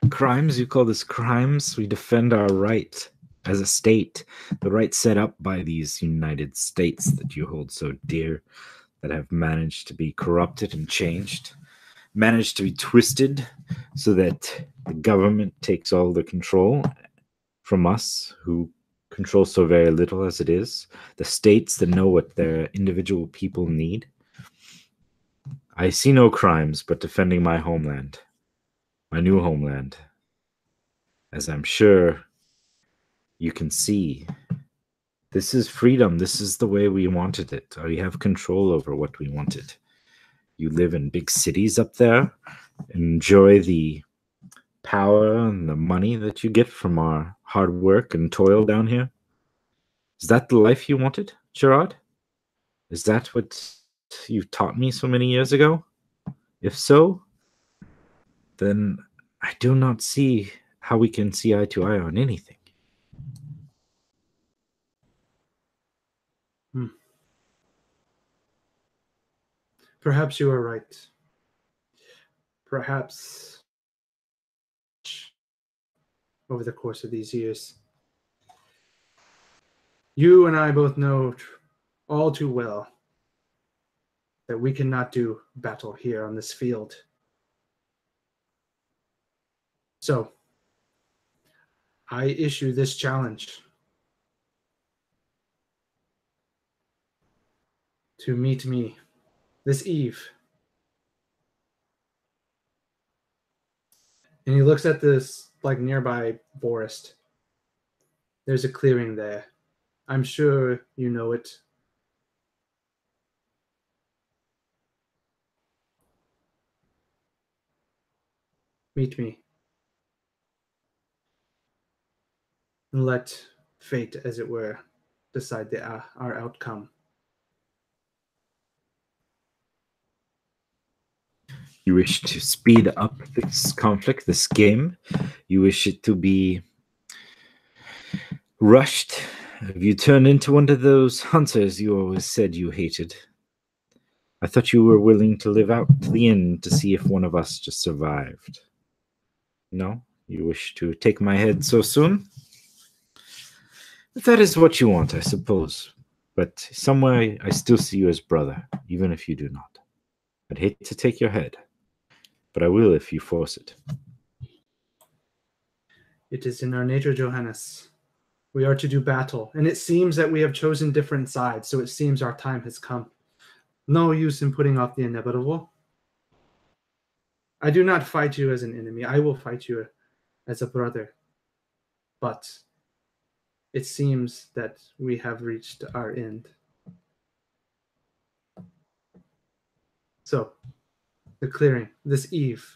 Crimes? You call this crimes? We defend our right as a state, the right set up by these United States that you hold so dear, that have managed to be corrupted and changed, managed to be twisted so that the government takes all the control from us, who control so very little as it is, the states that know what their individual people need. I see no crimes but defending my homeland, my new homeland. As I'm sure you can see, this is freedom. This is the way we wanted it. We have control over what we wanted. You live in big cities up there, enjoy the power and the money that you get from our hard work and toil down here. Is that the life you wanted, Gerard? Is that what you taught me so many years ago? If so, then I do not see how we can see eye to eye on anything. Perhaps you are right. Perhaps over the course of these years, you and I both know all too well that we cannot do battle here on this field. So, I issue this challenge to meet me this eve. And he looks at this nearby forest. There's a clearing there. I'm sure you know it. Meet me. And let fate, as it were, decide our outcome. You wish to speed up this conflict, this game. You wish it to be rushed. Have you turned into one of those hunters you always said you hated? I thought you were willing to live out to the end to see if one of us just survived. No? You wish to take my head so soon? If that is what you want, I suppose. But somewhere I still see you as brother, even if you do not. I'd hate to take your head, but I will if you force it. It is in our nature, Johannes. We are to do battle, and it seems that we have chosen different sides, so it seems our time has come. No use in putting off the inevitable. I do not fight you as an enemy. I will fight you as a brother. But it seems that we have reached our end. So, the clearing, this eve.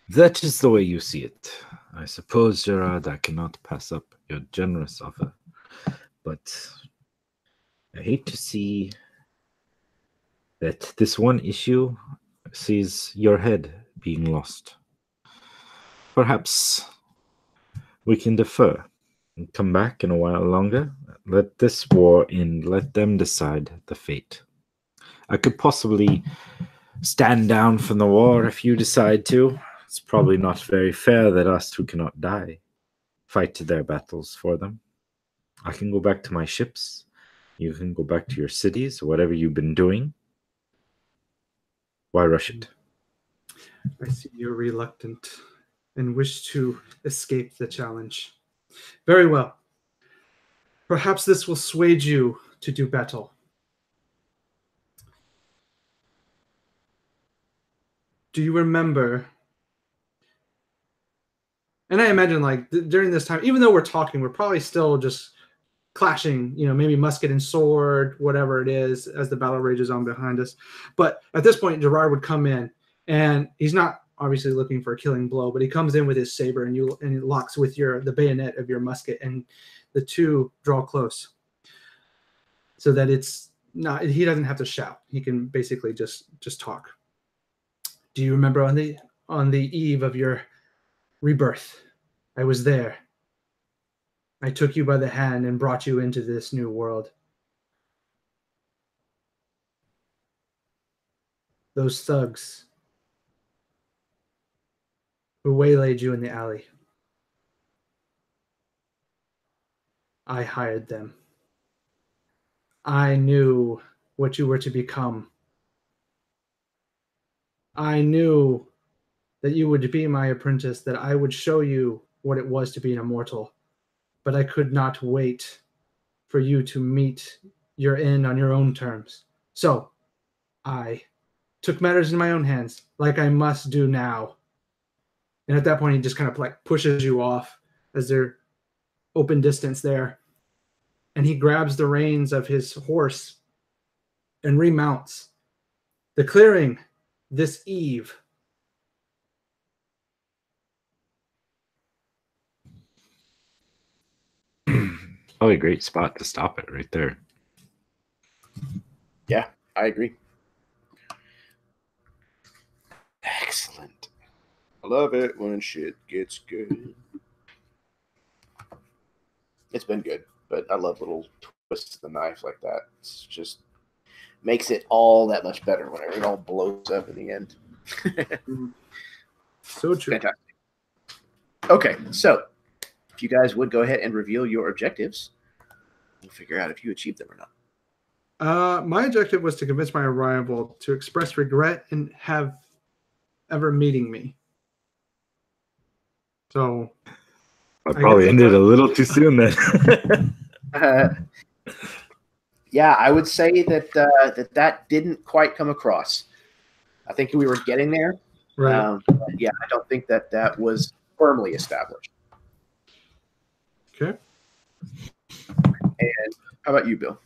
That is the way you see it. I suppose, Gerard, I cannot pass up your generous offer. But I hate to see that this one issue sees your head being lost. Perhaps we can defer and come back in a while longer. Let this war end. Let them decide the fate. I could possibly stand down from the war if you decide to. It's probably not very fair that us who cannot die fight their battles for them. I can go back to my ships You can go back to your cities, whatever you've been doing. Why rush it? I see you're reluctant and wish to escape the challenge. Very well. Perhaps this will sway you to do battle. Do you remember? And I imagine, like, during this time, even though we're talking, we're probably still just clashing, maybe musket and sword, whatever it is, as the battle rages on behind us. But at this point, Gerard would come in, and he's not obviously looking for a killing blow, but he comes in with his saber, and he locks with the bayonet of your musket, and the two draw close, so that it's not. He doesn't have to shout. He can basically just talk. Do you remember on the eve of your rebirth? I was there. I took you by the hand and brought you into this new world. Those thugs who waylaid you in the alley. I hired them. I knew what you were to become. I knew that you would be my apprentice, that I would show you what it was to be an immortal. But I could not wait for you to meet your end on your own terms. So I took matters in my own hands, like I must do now. And at that point, he just kind of like pushes you off as they're open distance there. And he grabs the reins of his horse and remounts. The clearing this eve. Probably a great spot to stop it right there. Yeah, I agree. Excellent. I love it when shit gets good. It's been good, but I love little twists of the knife like that. It's just makes it all that much better whenever it all blows up in the end. So true. Fantastic. Okay, so if you guys would go ahead and reveal your objectives, we'll figure out if you achieved them or not. My objective was to convince my rival to express regret and have ever meeting me. So I probably ended a little too soon then. Yeah, I would say that that didn't quite come across. I think we were getting there. Right. Yeah, I don't think that was firmly established. Okay. And how about you, Bill?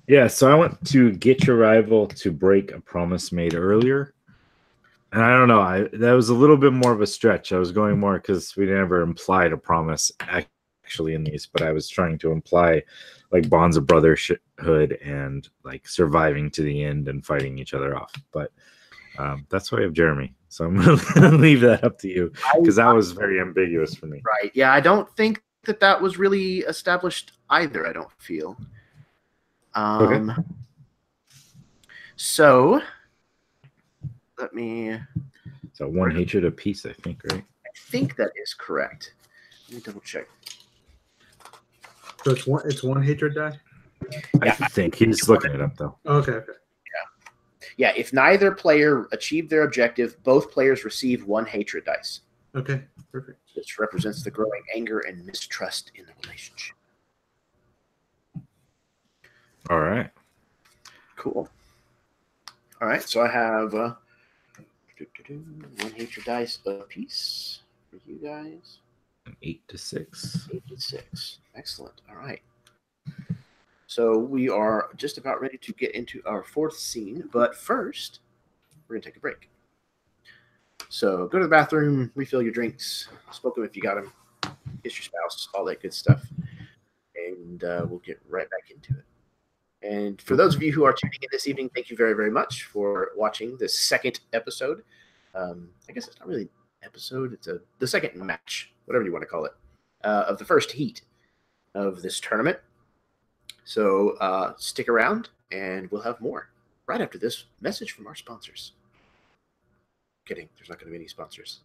Yeah, so I want to get your rival to break a promise made earlier. And I don't know, that was a little bit more of a stretch. I was going more because we never implied a promise actually in these, but I was trying to imply like bonds of brotherhood and like surviving to the end and fighting each other off. But that's why I have Jeremy. So I'm going to leave that up to you because that was very ambiguous for me. Right. Yeah, I don't think that was really established either, I don't feel. Okay. So let me... So one hatred apiece, I think, right? I think that is correct. Let me double check. So it's one hatred die? I think he's looking it up though. Okay. Yeah, if neither player achieved their objective, both players receive one hatred dice. Okay, perfect. This represents the growing anger and mistrust in the relationship. All right. Cool. All right, so I have one hatred dice apiece for you guys. 8 to 6. 8 to 6. Excellent. All right. So we are just about ready to get into our fourth scene, but first, we're going to take a break. So go to the bathroom, refill your drinks, smoke them if you got them, kiss your spouse, all that good stuff, and we'll get right back into it. And for those of you who are tuning in this evening, thank you very, very much for watching this second episode. I guess it's not really an episode. It's the second match, whatever you want to call it, of the first heat of this tournament. So stick around, and we'll have more right after this message from our sponsors. Kidding. There's not going to be any sponsors.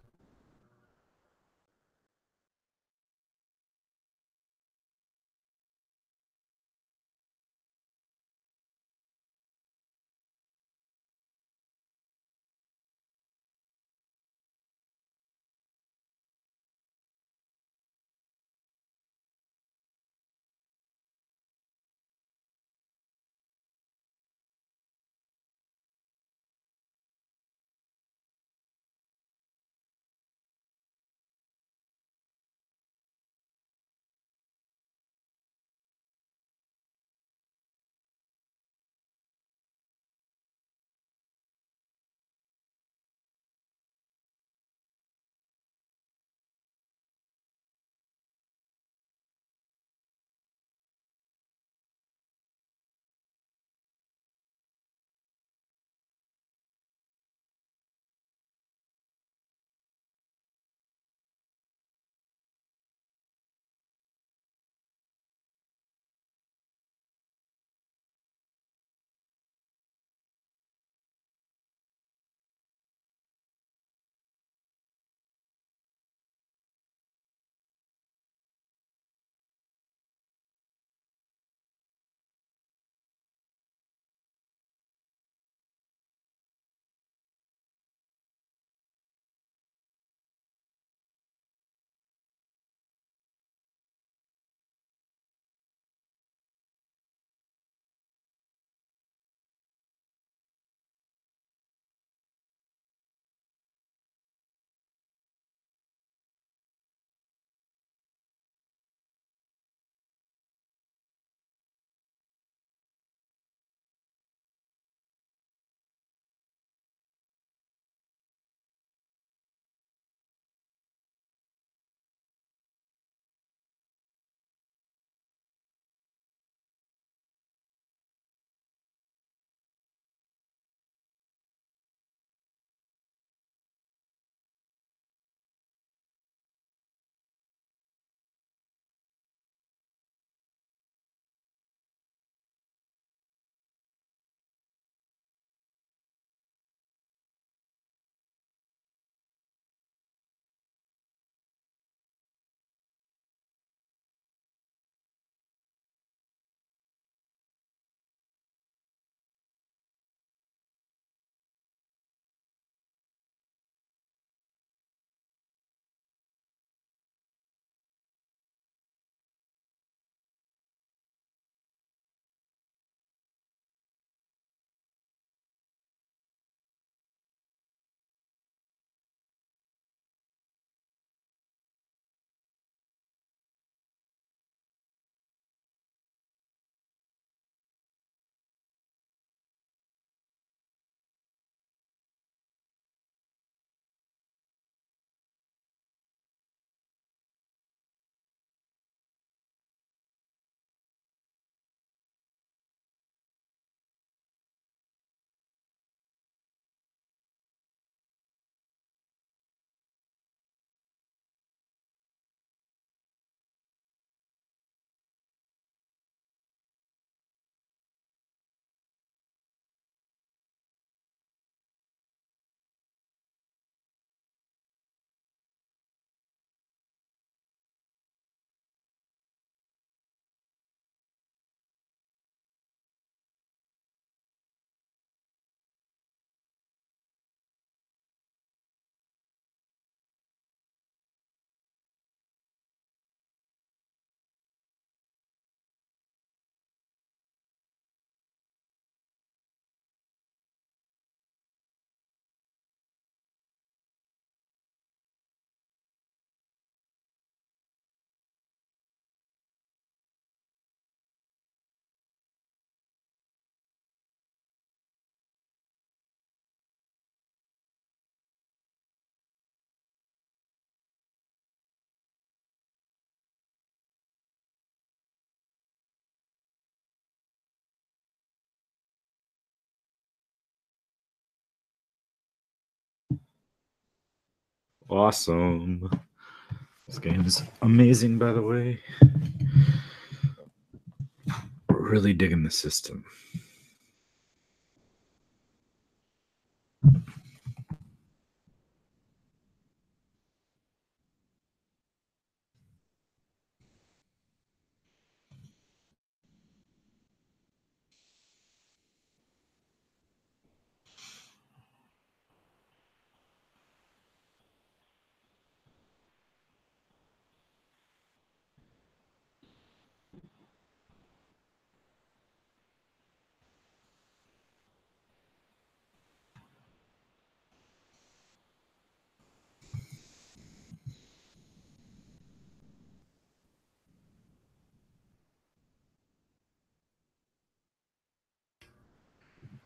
Awesome. This game's amazing, by the way. Really digging the system.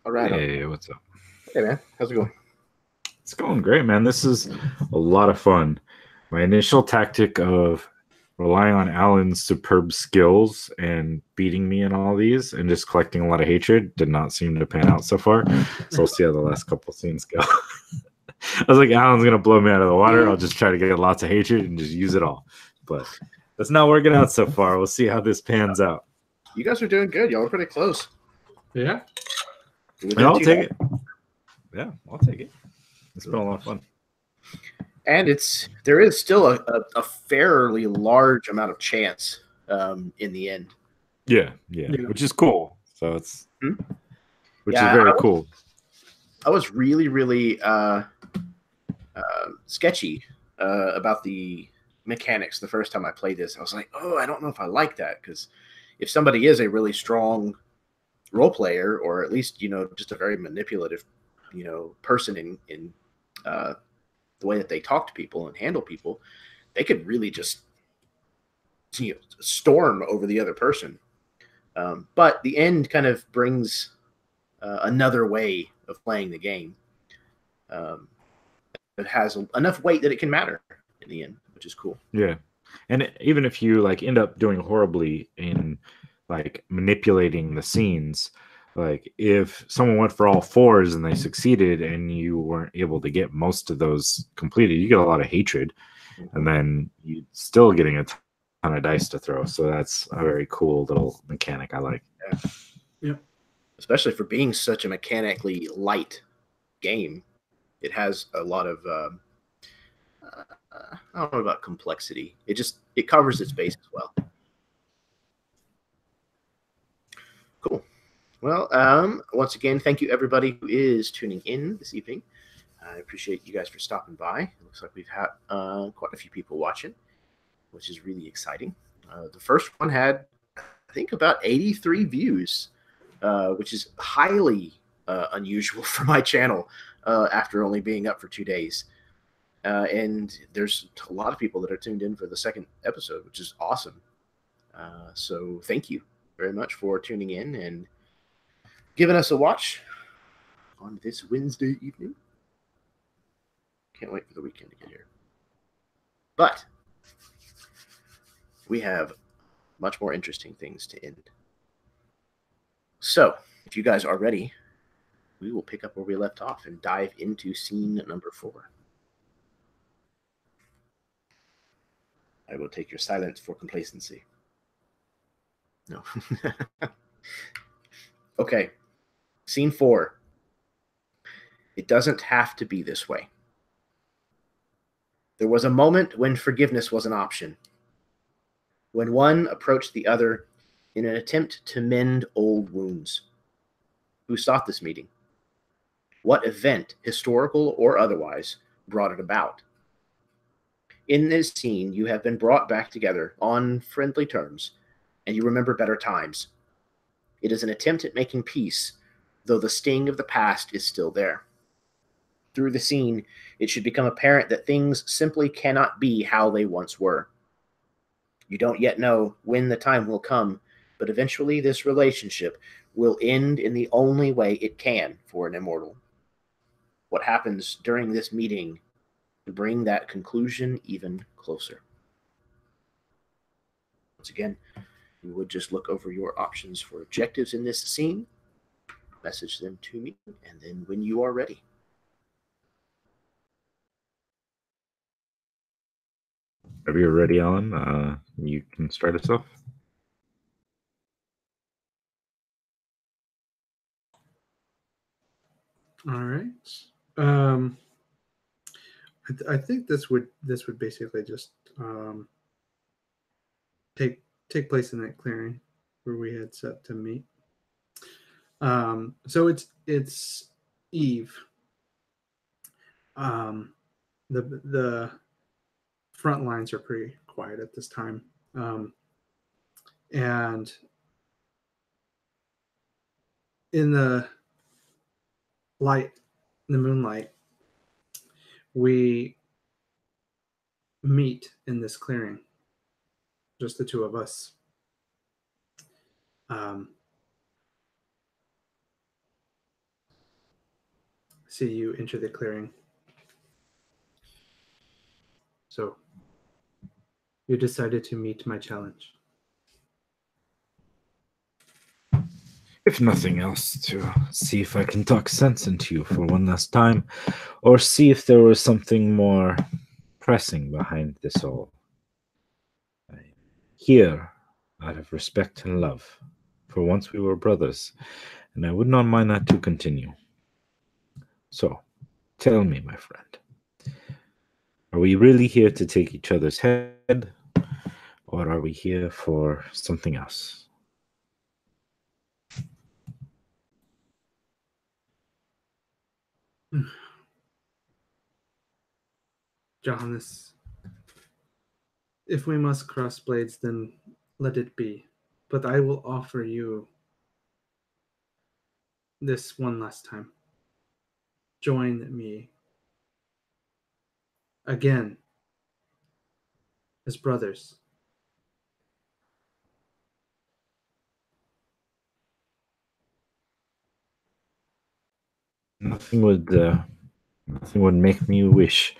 All right. Hey, what's up? Hey, man. How's it going? It's going great, man. This is a lot of fun. My initial tactic of relying on Alan's superb skills and beating me in all these and just collecting a lot of hatred did not seem to pan out so far. So we'll see how the last couple scenes go. I was like, Alan's going to blow me out of the water. I'll just try to get lots of hatred and just use it all. But that's not working out so far. We'll see how this pans out. You guys are doing good. Y'all are pretty close. Yeah. I'll take it. Yeah, I'll take it. It's been a lot of fun. And there is still a fairly large amount of chance in the end. Yeah, which is cool. So it's which is very cool. I was really, really sketchy about the mechanics the first time I played this. I was like, oh, I don't know if I like that, because if somebody is a really strong role player, or at least just a very manipulative person in the way that they talk to people and handle people, they could really just storm over the other person. But the end kind of brings another way of playing the game. It has enough weight that it can matter in the end, which is cool. Yeah, and even if you end up doing horribly in manipulating the scenes, if someone went for all fours and they succeeded and you weren't able to get most of those completed, you get a lot of hatred, and then you're still getting a ton of dice to throw. So that's a very cool little mechanic I like. Yeah. Especially for being such a mechanically light game, it has a lot of I don't know about complexity. It covers its base as well. Cool. Well, once again, thank you everybody who is tuning in this evening. I appreciate you guys for stopping by. It looks like we've had quite a few people watching, which is really exciting. The first one had, I think, about 83 views, which is highly unusual for my channel after only being up for 2 days. And there's a lot of people that are tuned in for the second episode, which is awesome. So thank you very much for tuning in and giving us a watch on this Wednesday evening. Can't wait for the weekend to get here. But we have much more interesting things to end. So if you guys are ready, we will pick up where we left off and dive into scene number 4. I will take your silence for complacency. No. Okay. Scene 4. It doesn't have to be this way. There was a moment when forgiveness was an option, when one approached the other in an attempt to mend old wounds. Who sought this meeting? What event, historical or otherwise, brought it about? In this scene, you have been brought back together on friendly terms, and you remember better times. It is an attempt at making peace, though the sting of the past is still there. Through the scene, it should become apparent that things simply cannot be how they once were. You don't yet know when the time will come, but eventually this relationship will end in the only way it can for an immortal. What happens during this meeting to bring that conclusion even closer? Once again, you would just look over your options for objectives in this scene, message them to me, and then when you are ready, Whenever you're ready, Alan, you can start us off. All right. I think this would basically just take place in that clearing where we had set to meet. So it's Eve. The front lines are pretty quiet at this time, and in the light, in the moonlight, we meet in this clearing, just the two of us. See you enter the clearing. So you decided to meet my challenge. If nothing else, to see if I can talk sense into you for one last time, or see if there was something more pressing behind this all. I'm here out of respect and love. For once we were brothers, and I would not mind that to continue. So, tell me, my friend, are we really here to take each other's head, or are we here for something else? Johannes, if we must cross blades, then let it be. But I will offer you this one last time. Join me again as brothers. Nothing would make me wish.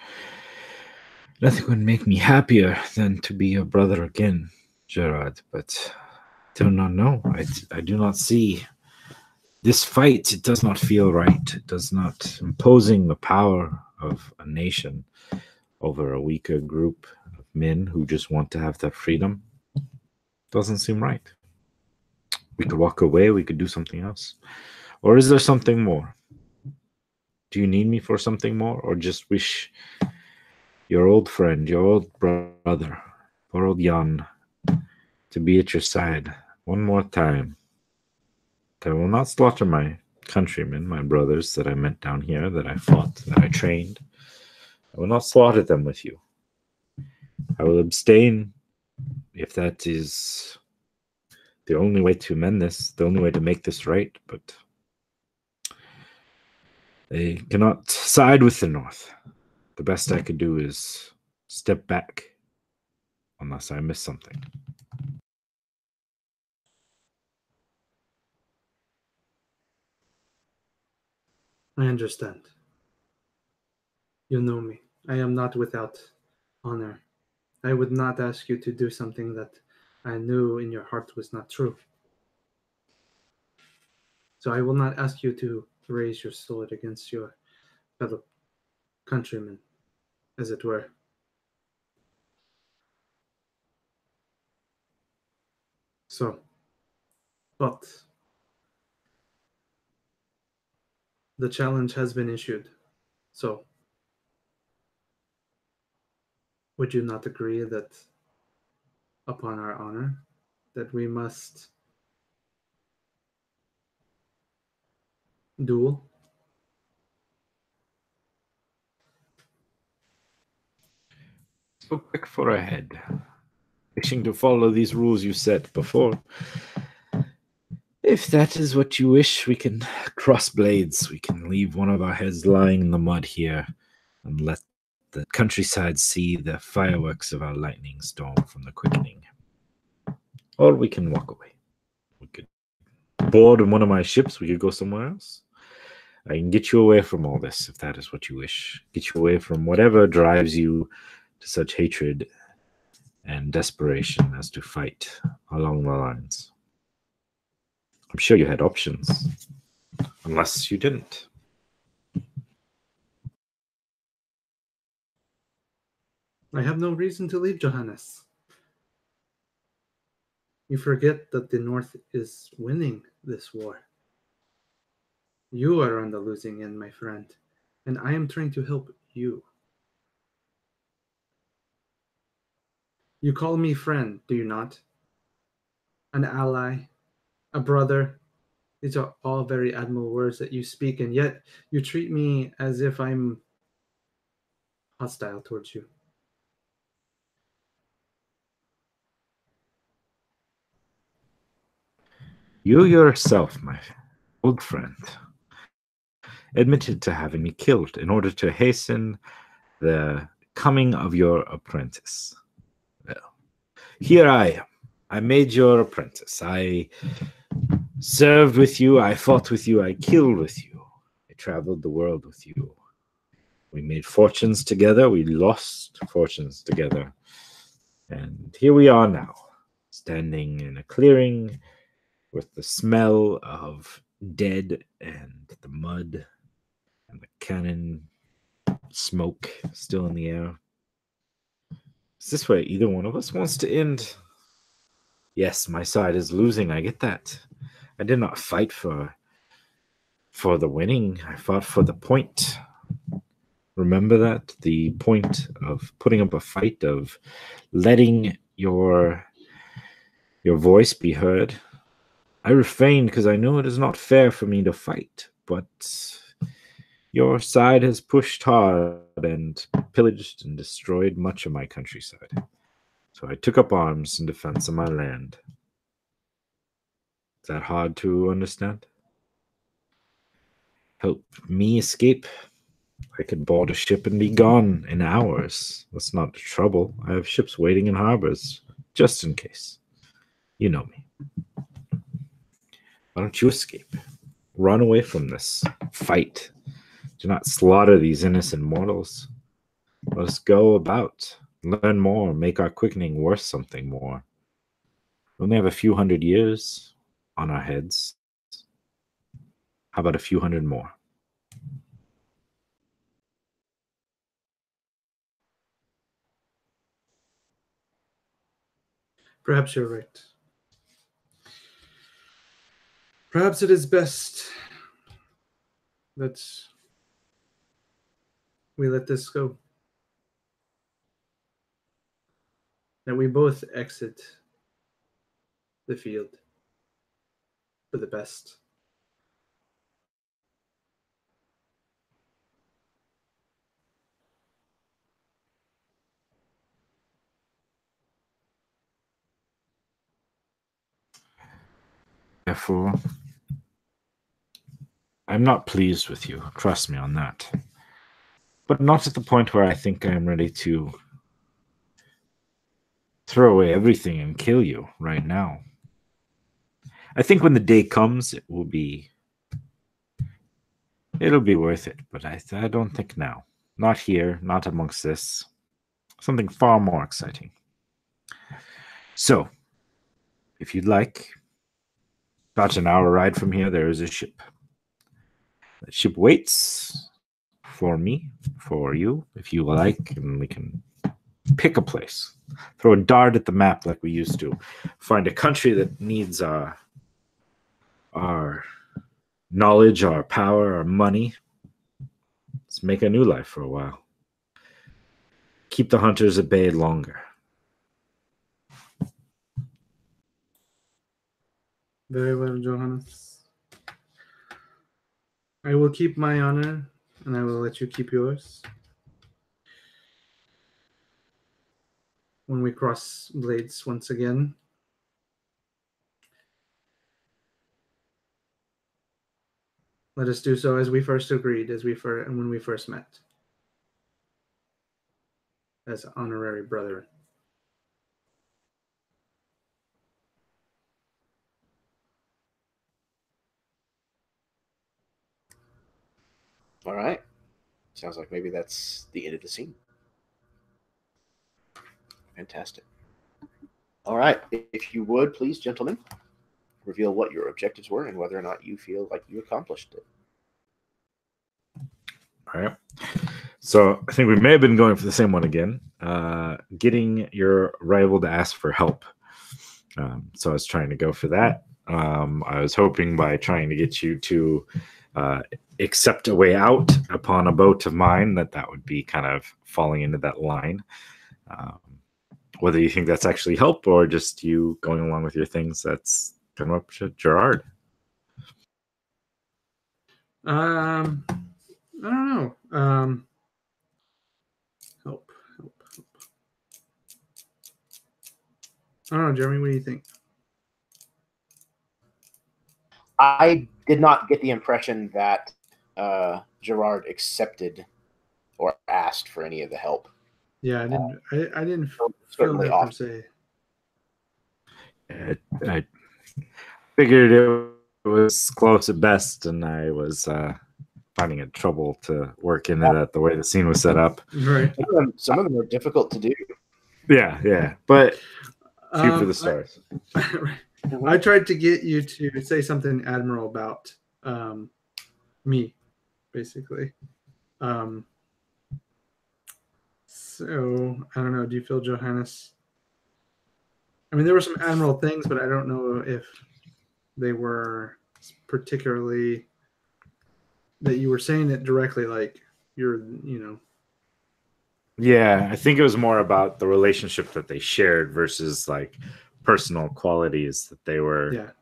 Nothing would make me happier than to be your brother again, Gerard. But I do not know. I do not see this fight. It does not feel right. It does not imposing the power of a nation over a weaker group of men who just want to have their freedom. Doesn't seem right. We could walk away. We could do something else. Or is there something more? Do you need me for something more, or just wish your old friend, your old brother, poor old Jan, to be at your side one more time? I will not slaughter my countrymen, my brothers that I met down here, that I fought, that I trained. I will not slaughter them with you. I will abstain if that is the only way to amend this, the only way to make this right, but they cannot side with the North. The best I could do is step back, unless I miss something. I understand. You know me. I am not without honor. I would not ask you to do something that I knew in your heart was not true. So I will not ask you to raise your sword against your fellow countrymen, as it were. So, but the challenge has been issued. So, would you not agree that upon our honor, that we must duel? So quick for a head. Wishing to follow these rules you set before. If that is what you wish, we can cross blades. We can leave one of our heads lying in the mud here and let the countryside see the fireworks of our lightning storm from the Quickening. Or we can walk away. We could board in one of my ships. We could go somewhere else. I can get you away from all this, if that is what you wish. Get you away from whatever drives you to such hatred and desperation as to fight along the lines. I'm sure you had options, unless you didn't. I have no reason to leave, Johannes. You forget that the North is winning this war. You are on the losing end, my friend, and I am trying to help you. You call me friend, do you not? An ally, a brother. These are all very admirable words that you speak, and yet you treat me as if I'm hostile towards you. You yourself, my old friend, admitted to having me killed in order to hasten the coming of your apprentice. Well, here I am. I made your apprentice. I served with you. I fought with you. I killed with you. I traveled the world with you. We made fortunes together. We lost fortunes together. And here we are now, standing in a clearing with the smell of dead and the mud and the cannon smoke still in the air. Is this where either one of us wants to end? Yes, my side is losing. I get that. I did not fight for the winning. I fought for the point. Remember that? The point of putting up a fight, of letting your voice be heard. I refrained because I know it is not fair for me to fight, but your side has pushed hard and pillaged and destroyed much of my countryside. So I took up arms in defense of my land. Is that hard to understand? Help me escape. I could board a ship and be gone in hours. That's not trouble. I have ships waiting in harbors, just in case. You know me. Why don't you escape? Run away from this fight. Do not slaughter these innocent mortals. Let us go about, learn more, make our quickening worth something more. We only have a few hundred years on our heads. How about a few hundred more? Perhaps you're right. Perhaps it is best that we let this go. That we both exit the field for the best. Therefore, I'm not pleased with you. Trust me on that. But not at the point where I think I am ready to throw away everything and kill you right now. I think when the day comes, it'll be worth it, but I don't think now. Not here, not amongst this. Something far more exciting. So, if you'd like, about an hour ride from here, there is a ship. That ship waits for me, for you, if you like, and we can pick a place. Throw a dart at the map like we used to. Find a country that needs our knowledge, our power, our money. Let's make a new life for a while. Keep the hunters at bay longer. Very well, Johannes. I will keep my honor, and I will let you keep yours. When we cross blades once again, let us do so as we first agreed, when we first met, as honorary brethren. All right. Sounds like maybe that's the end of the scene. Fantastic. All right. If you would, please, gentlemen, reveal what your objectives were and whether or not you feel like you accomplished it. All right. So I think we may have been going for the same one again. Getting your rival to ask for help. So I was trying to go for that. I was hoping by trying to get you to accept a way out upon a boat of mine that would be kind of falling into that line. Whether you think that's actually help or just you going along with your things, that's kind of up to Gerard. I don't know. Help. I don't know, Jeremy. What do you think? I did not get the impression that Gerard accepted or asked for any of the help. Yeah, I didn't feel certainly that per se. I figured it was close at best, and I was finding it trouble to work into that the way the scene was set up. Right. Some of them are difficult to do. Yeah. But shoot for the stars. I tried to get you to say something admirable about me, basically. So I don't know. Do you feel, Johannes? I mean, there were some admirable things, but I don't know if they were particularly that you were saying it directly, like Yeah, I think it was more about the relationship that they shared versus like personal qualities that they were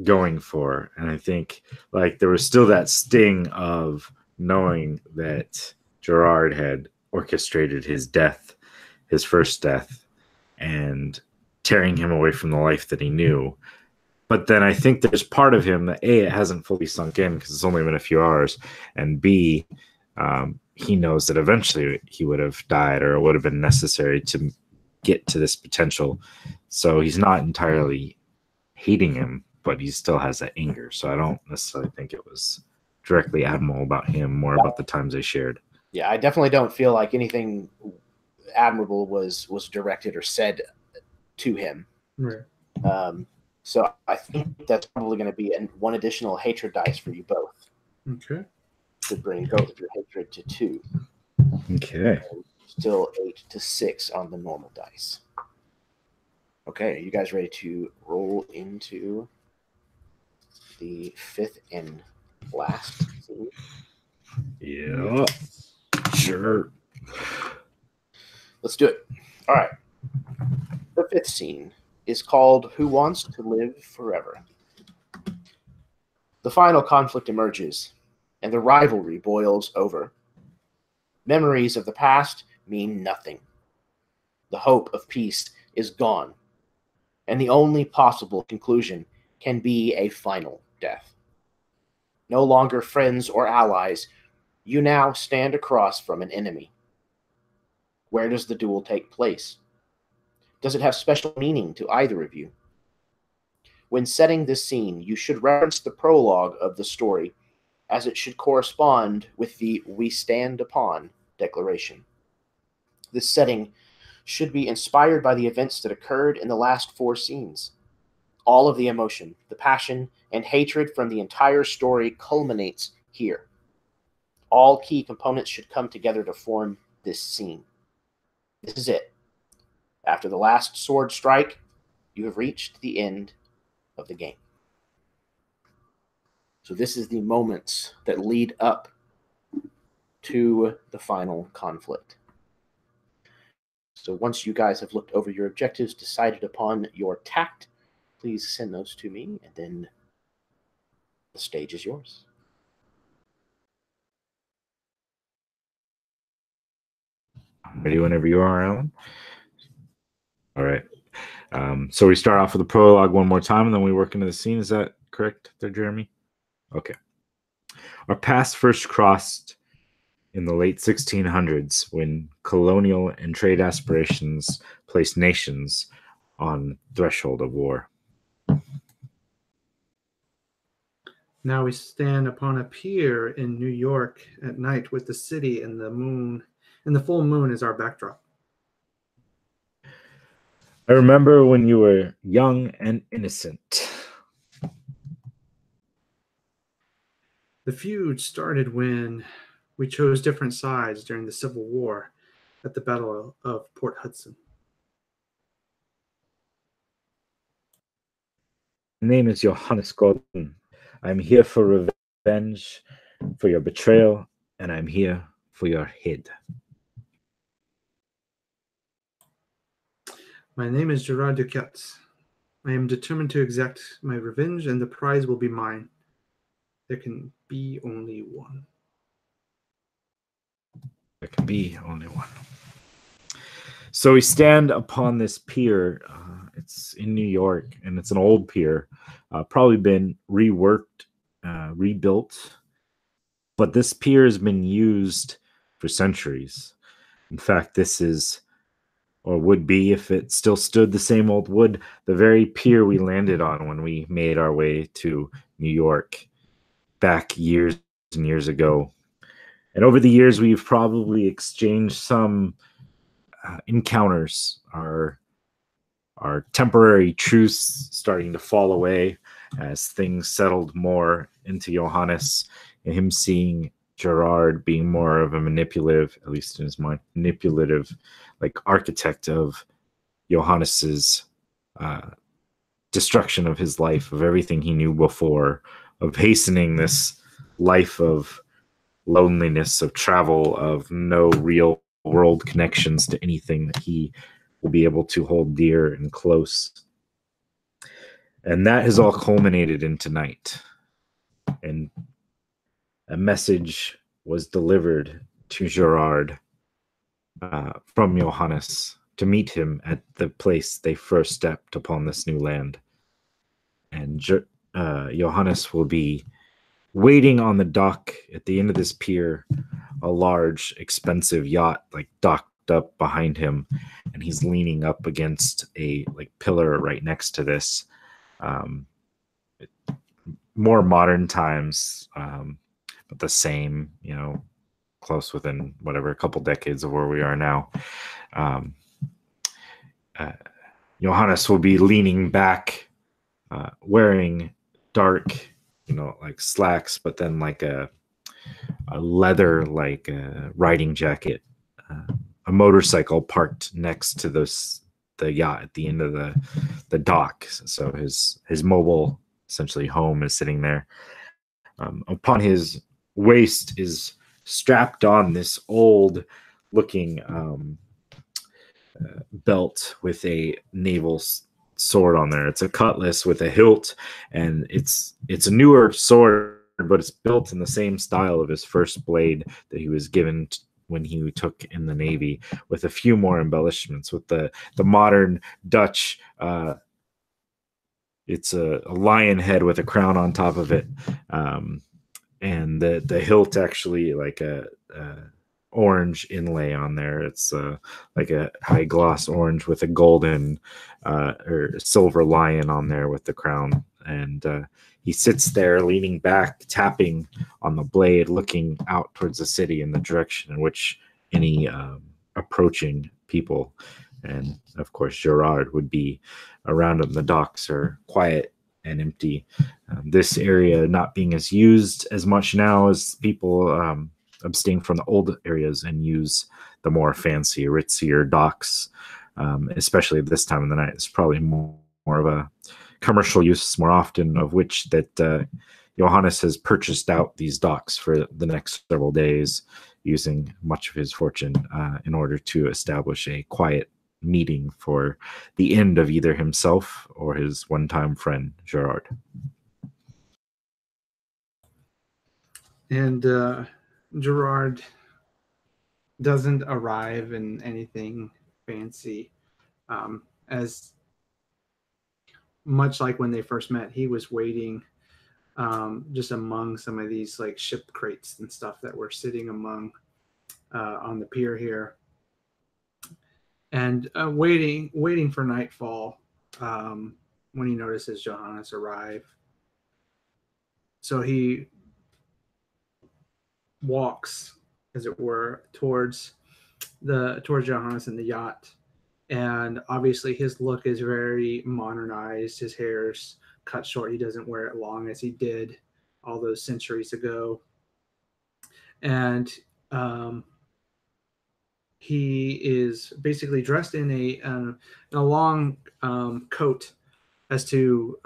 going for. And I think like there was still that sting of knowing that Gerard had orchestrated his death, his first death, and tearing him away from the life that he knew. But then I think there's part of him that A, it hasn't fully sunk in because it's only been a few hours, and B, he knows that eventually he would have died or it would have been necessary to get to this potential. So he's not entirely hating him, but he still has that anger. So I don't necessarily think it was directly admirable about him, more about the times they shared. Yeah, I definitely don't feel like anything admirable was directed or said to him. Right. So I think that's probably going to be one additional hatred dice for you both. Okay. To bring both of your hatred to 2. Okay. And still 8 to 6 on the normal dice. Okay, are you guys ready to roll into the 5th and last scene? Yeah. Sure. Let's do it. All right. The 5th scene is called Who Wants to Live Forever? The final conflict emerges, and the rivalry boils over. Memories of the past mean nothing. The hope of peace is gone, and the only possible conclusion can be a final death. No longer friends or allies, you now stand across from an enemy. Where does the duel take place? Does it have special meaning to either of you? When setting this scene, you should reference the prologue of the story, as it should correspond with the "We Stand Upon" declaration. This setting should be inspired by the events that occurred in the last 4 scenes. All of the emotion, the passion, and hatred from the entire story culminates here. All key components should come together to form this scene. This is it. After the last sword strike, you have reached the end of the game. So this is the moments that lead up to the final conflict. So once you guys have looked over your objectives, decided upon your tact, please send those to me, and then the stage is yours. Ready whenever you are, Alan. All right. So we start off with the prologue one more time, and then we work into the scene. Is that correct there, Jeremy? Okay. Our paths first crossed in the late 1600s when colonial and trade aspirations placed nations on threshold of war. Now we stand upon a pier in New York at night with the city and the moon, and the full moon is our backdrop. I remember when you were young and innocent. The feud started when We chose different sides during the Civil War at the Battle of Port Hudson. My name is Johannes Gordon. I'm here for revenge for your betrayal, and I'm here for your head. My name is Gerard Duquette. I am determined to exact my revenge, and the prize will be mine. There can be only one. There can be only one. So we stand upon this pier. It's in New York, and it's an old pier, probably been reworked, rebuilt. But this pier has been used for centuries. In fact, this is, or would be if it still stood the same old wood, the very pier we landed on when we made our way to New York back years and years ago. And over the years, we've probably exchanged some encounters, our temporary truce starting to fall away as things settled more into Johannes, and him seeing Gerard being more of a manipulative, at least in his mind, manipulative, like architect of Johannes's destruction of his life, of everything he knew before, of hastening this life of loneliness, of travel, of no real world connections to anything that he will be able to hold dear and close. And that has all culminated in tonight. And a message was delivered to Gerard from Johannes to meet him at the place they first stepped upon this new land. And Johannes will be waiting on the dock at the end of this pier, a large, expensive yacht like docked up behind him, and he's leaning up against a like pillar right next to this. More modern times, but the same, close within whatever, a couple decades of where we are now. Johannes will be leaning back, wearing dark, like slacks, but then like a leather, like riding jacket, a motorcycle parked next to the yacht at the end of the dock. So his mobile, essentially home, is sitting there. Upon his waist is strapped on this old looking belt with a naval sword on there. It's a cutlass with a hilt, and it's a newer sword, but it's built in the same style of his first blade that he was given when he took in the Navy, with a few more embellishments with the modern Dutch. It's a lion head with a crown on top of it, and the hilt actually like a orange inlay on there. It's like a high gloss orange with a golden or silver lion on there with the crown. And he sits there leaning back, tapping on the blade, looking out towards the city in the direction in which any approaching people, and of course Gerard, would be around him. The docks are quiet and empty. This area not being as used as much now, as people abstain from the old areas and use the more fancy, ritzier docks, especially at this time of the night. It's probably more of a commercial use more often, of which that Johannes has purchased out these docks for the next several days, using much of his fortune in order to establish a quiet meeting for the end of either himself or his one-time friend, Gerard. And Gerard doesn't arrive in anything fancy. As much like when they first met, he was waiting just among some of these like ship crates and stuff that were sitting among on the pier here, and waiting for nightfall when he notices Johannes arrive. So he walks, as it were, towards Johannes and the yacht. And obviously his look is very modernized. His hair's cut short. He doesn't wear it long as he did all those centuries ago. and he is basically dressed in a long coat as to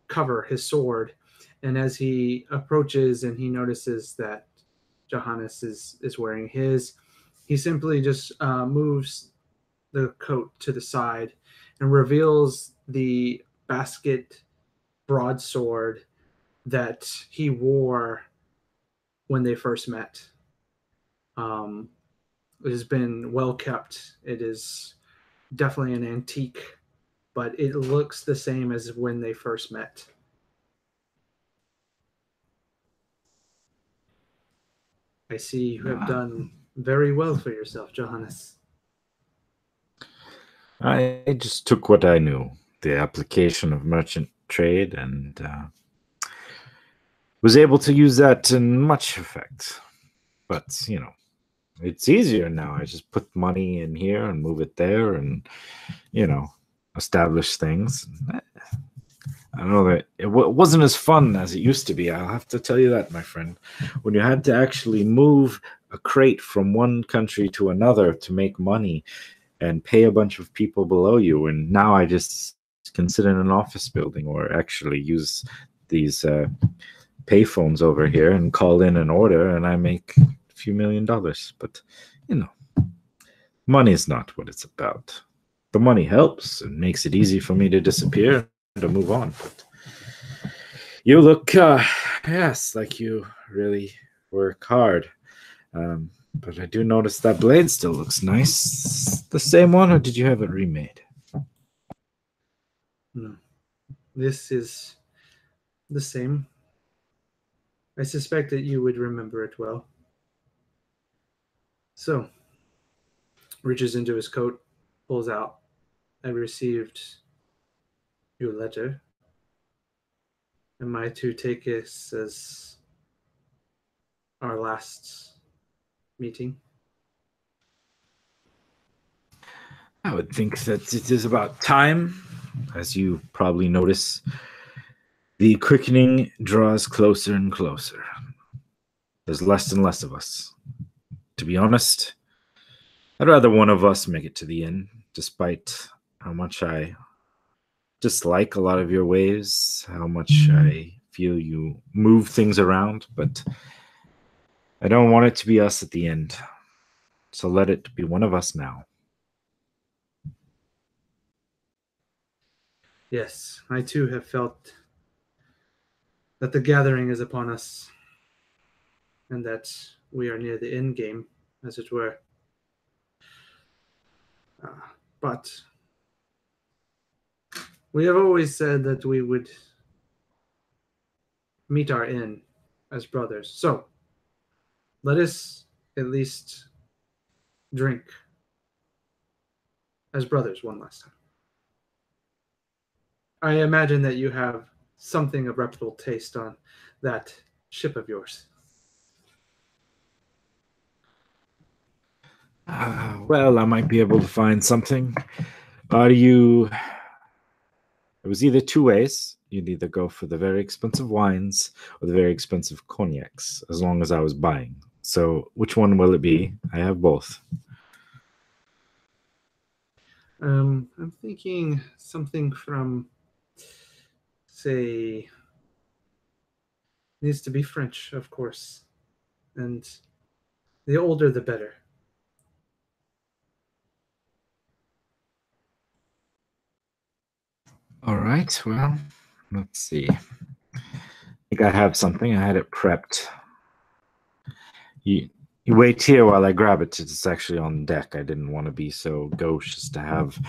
cover his sword. And as he approaches and he notices that Johannes is wearing his, he simply just moves the coat to the side and reveals the basket broadsword that he wore when they first met. It has been well kept. It is definitely an antique, but it looks the same as when they first met. I see you have done very well for yourself, Johannes. I just took what I knew, the application of merchant trade, and was able to use that in much effect. But, you know, it's easier now. I just put money in here and move it there and, you know, establish things. I don't know that it wasn't as fun as it used to be. I'll have to tell you that, my friend. When you had to actually move a crate from one country to another to make money and pay a bunch of people below you, and now I just can sit in an office building or actually use these payphones over here and call in an order, and I make a few $1 million. But, you know, money is not what it's about. The money helps and makes it easy for me to disappear and to move on. But you look, yes, like you really work hard. But I do notice that blade still looks nice. The same one, or did you have it remade? No. This is the same. I suspect that you would remember it well. So, reaches into his coat, pulls out. I received your letter. Am I to take this as our last meeting? I would think that it is about time. As you probably notice, the quickening draws closer and closer. There's less and less of us. To be honest, I'd rather one of us make it to the end, despite how much I dislike a lot of your ways, how much I feel you move things around, but I don't want it to be us at the end. So let it be one of us now. Yes, I too have felt that the gathering is upon us, and that we are near the end game, as it were. But we have always said that we would meet our end as brothers. So let us at least drink as brothers one last time. I imagine that you have something of reputable taste on that ship of yours. Well, I might be able to find something. It was either two ways. You'd either go for the very expensive wines or the very expensive cognacs, as long as I was buying. So which one will it be? I have both. I'm thinking something from, say, needs to be French, of course. And the older, the better. All right, well, let's see. I think I have something. I had it prepped. You wait here while I grab it. It's actually on deck. I didn't want to be so gauche as to have,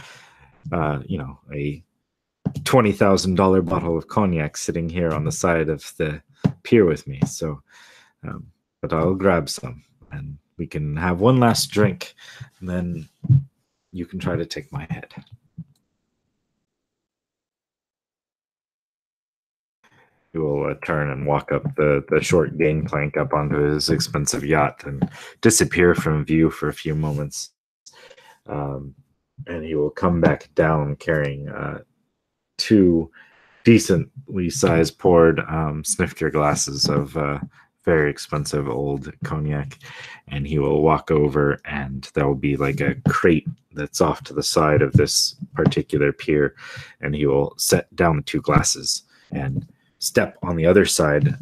a $20,000 bottle of cognac sitting here on the side of the pier with me. So, but I'll grab some, and we can have one last drink, and then you can try to take my head. He will turn and walk up the short gangplank up onto his expensive yacht and disappear from view for a few moments. And he will come back down carrying two decently sized poured snifter glasses of very expensive old cognac, and he will walk over, and there will be like a crate that's off to the side of this particular pier, and he will set down the 2 glasses and step on the other side,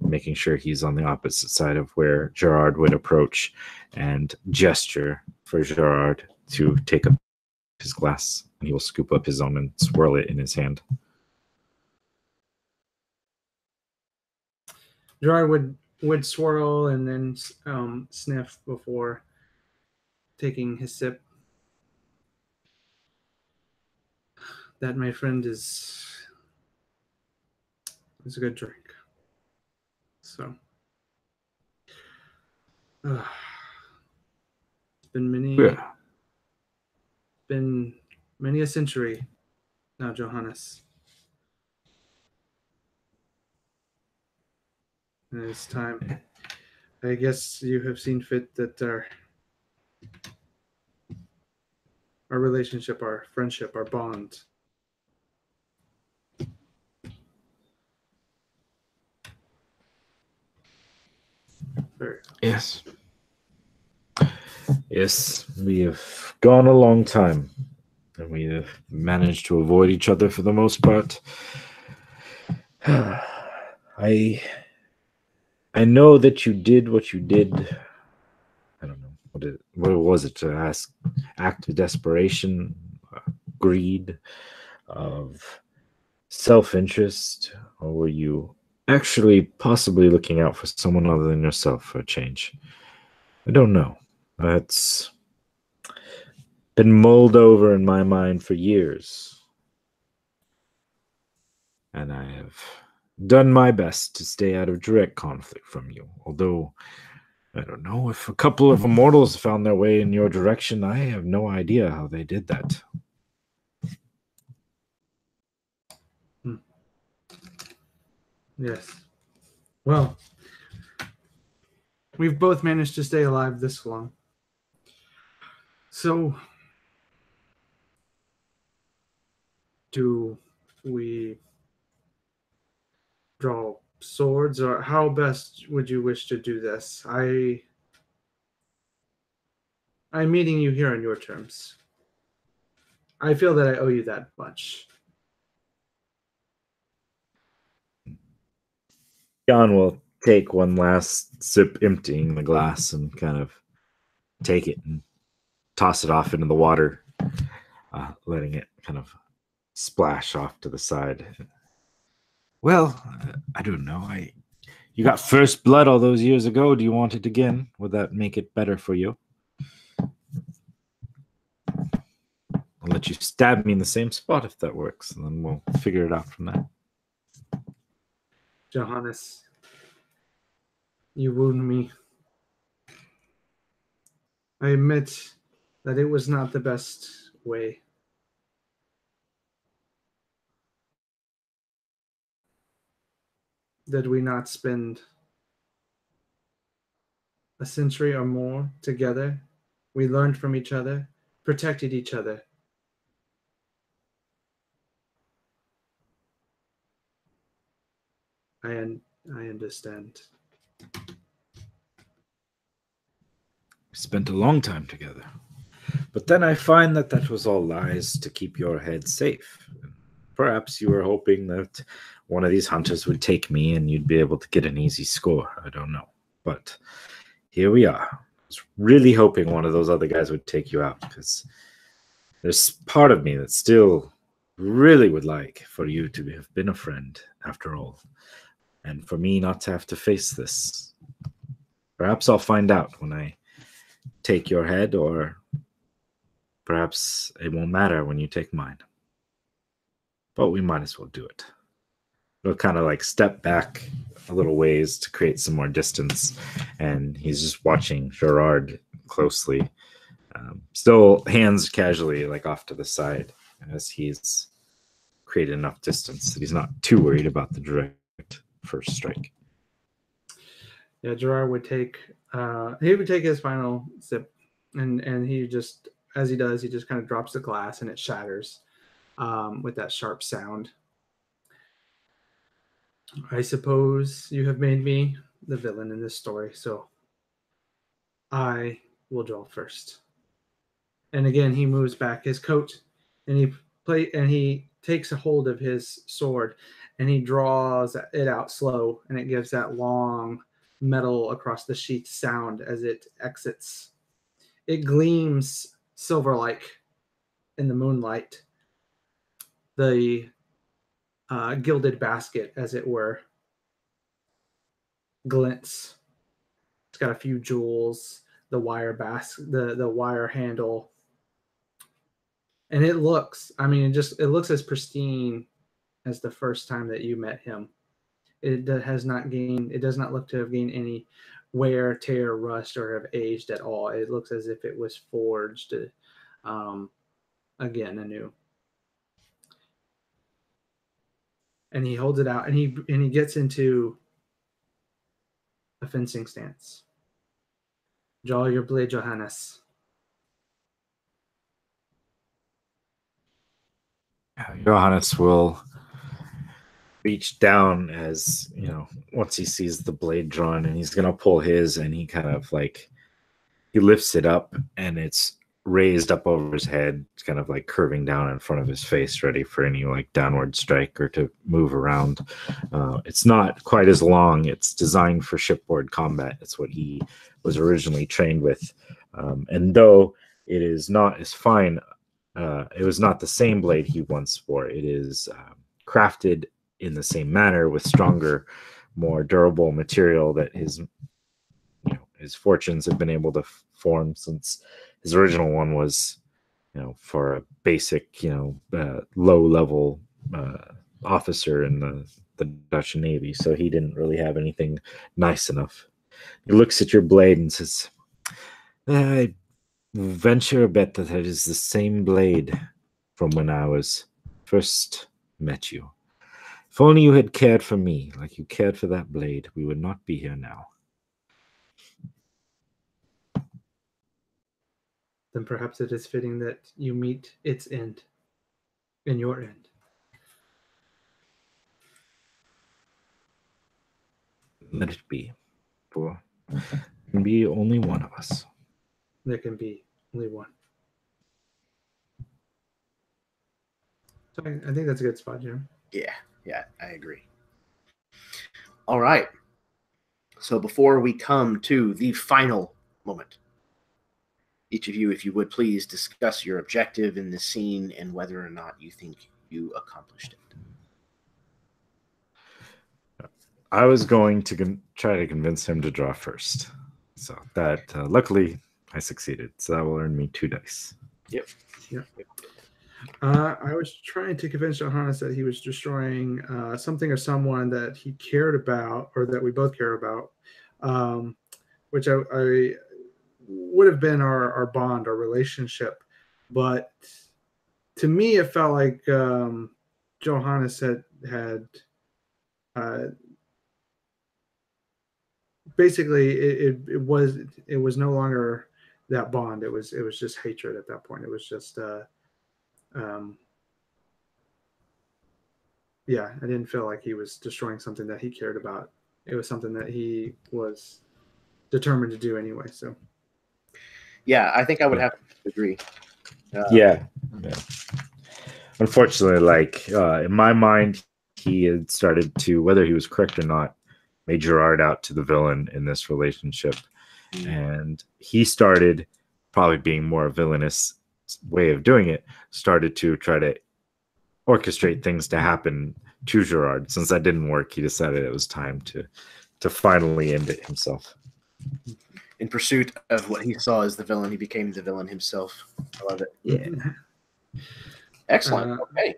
making sure he's on the opposite side of where Gerard would approach, and gesture for Gerard to take up his glass, and he will scoop up his own and swirl it in his hand. Gerard would swirl and then sniff before taking his sip. That, my friend, is a good drink. So, it's been many a century now, Johannes. And it's time. I guess you have seen fit that our relationship, our friendship, our bond Yes. Yes, we have gone a long time, and we have managed to avoid each other for the most part. I know that you did what you did. I don't know. What was it? To act of desperation, greed, of self-interest, or were you actually possibly looking out for someone other than yourself for a change? I don't know. That's been mulled over in my mind for years. And I have done my best to stay out of direct conflict from you. Although, I don't know, if a couple of Immortals found their way in your direction, I have no idea how they did that. Yes. Well, we've both managed to stay alive this long. So, do we draw swords, or how best would you wish to do this? I'm meeting you here on your terms. I feel that I owe you that much. John will take one last sip, emptying the glass, and kind of take it and toss it off into the water, letting it kind of splash off to the side. Well, I don't know. You got first blood all those years ago. Do you want it again? Would that make it better for you? I'll let you stab me in the same spot if that works, and then we'll figure it out from there. Johannes, you wound me. I admit that it was not the best way. Did we not spend a century or more together? We learned from each other, protected each other. I understand. We spent a long time together. But then I find that was all lies to keep your head safe. Perhaps you were hoping that one of these hunters would take me and you'd be able to get an easy score. I don't know. But here we are. I was really hoping one of those other guys would take you out, because there's part of me that still really would like for you to have been a friend after all, and for me not to have to face this. Perhaps I'll find out when I take your head, or perhaps it won't matter when you take mine. But we might as well do it. We'll kind of like step back a little ways to create some more distance, and he's just watching Gerard closely, still hands casually like off to the side, as he's created enough distance that he's not too worried about the direct first strike. Yeah, Gerard would take his final sip, and he just, as he does, he just kind of drops the glass and it shatters with that sharp sound. I suppose you have made me the villain in this story, so I will draw first. And again, he moves back his coat, and he takes a hold of his sword, and he draws it out slow, and it gives that long metal across the sheath sound as it exits. It gleams silver-like in the moonlight. The gilded basket, as it were, glints. It's got a few jewels, the wire the wire handle, and it looks. I mean, it looks as pristine as the first time that you met him. It does not look to have gained any wear, tear, rust, or have aged at all. It looks as if it was forged again anew. And he holds it out, and he gets into a fencing stance. Draw your blade, Johannes. Johannes will reach down as, once he sees the blade drawn, and he's going to pull his, and he kind of he lifts it up, and it's raised up over his head. It's kind of curving down in front of his face, ready for any downward strike or to move around. It's not quite as long. It's designed for shipboard combat. It's what he was originally trained with. And though it is not as fine, it was not the same blade he once wore. It is crafted in the same manner with stronger, more durable material that his fortunes have been able to form, since his original one was, for a basic, low-level officer in the Dutch Navy. So he didn't really have anything nice enough. He looks at your blade and says, I venture a bet that it is the same blade from when I was first met you. If only you had cared for me like you cared for that blade, we would not be here now. Then perhaps it is fitting that you meet its end in your end. Let it be, for there can be only one of us. There can be only one. So I think that's a good spot, Jim. Yeah, I agree. All right. So before we come to the final moment, each of you, if you would please discuss your objective in this scene and whether or not you think you accomplished it. I was going to try to convince him to draw first. So that, luckily, I succeeded. So that will earn me 2 dice. Yep. I was trying to convince Johannes that he was destroying something or someone that he cared about, or that we both care about, which I would have been our bond, our relationship. But to me, it felt like Johannes had basically it was no longer that bond. It was just hatred at that point. It was just I didn't feel like he was destroying something that he cared about. It was something that he was determined to do anyway. So yeah, I think I would have to agree. Yeah. Unfortunately, in my mind, he had started to, whether he was correct or not, made Gerard out to the villain in this relationship. And he started, probably being more a villainous way of doing it, started to try to orchestrate things to happen to Gerard. Since that didn't work, he decided it was time to finally end it himself. In pursuit of what he saw as the villain, he became the villain himself. I love it. Yeah. Excellent. Okay.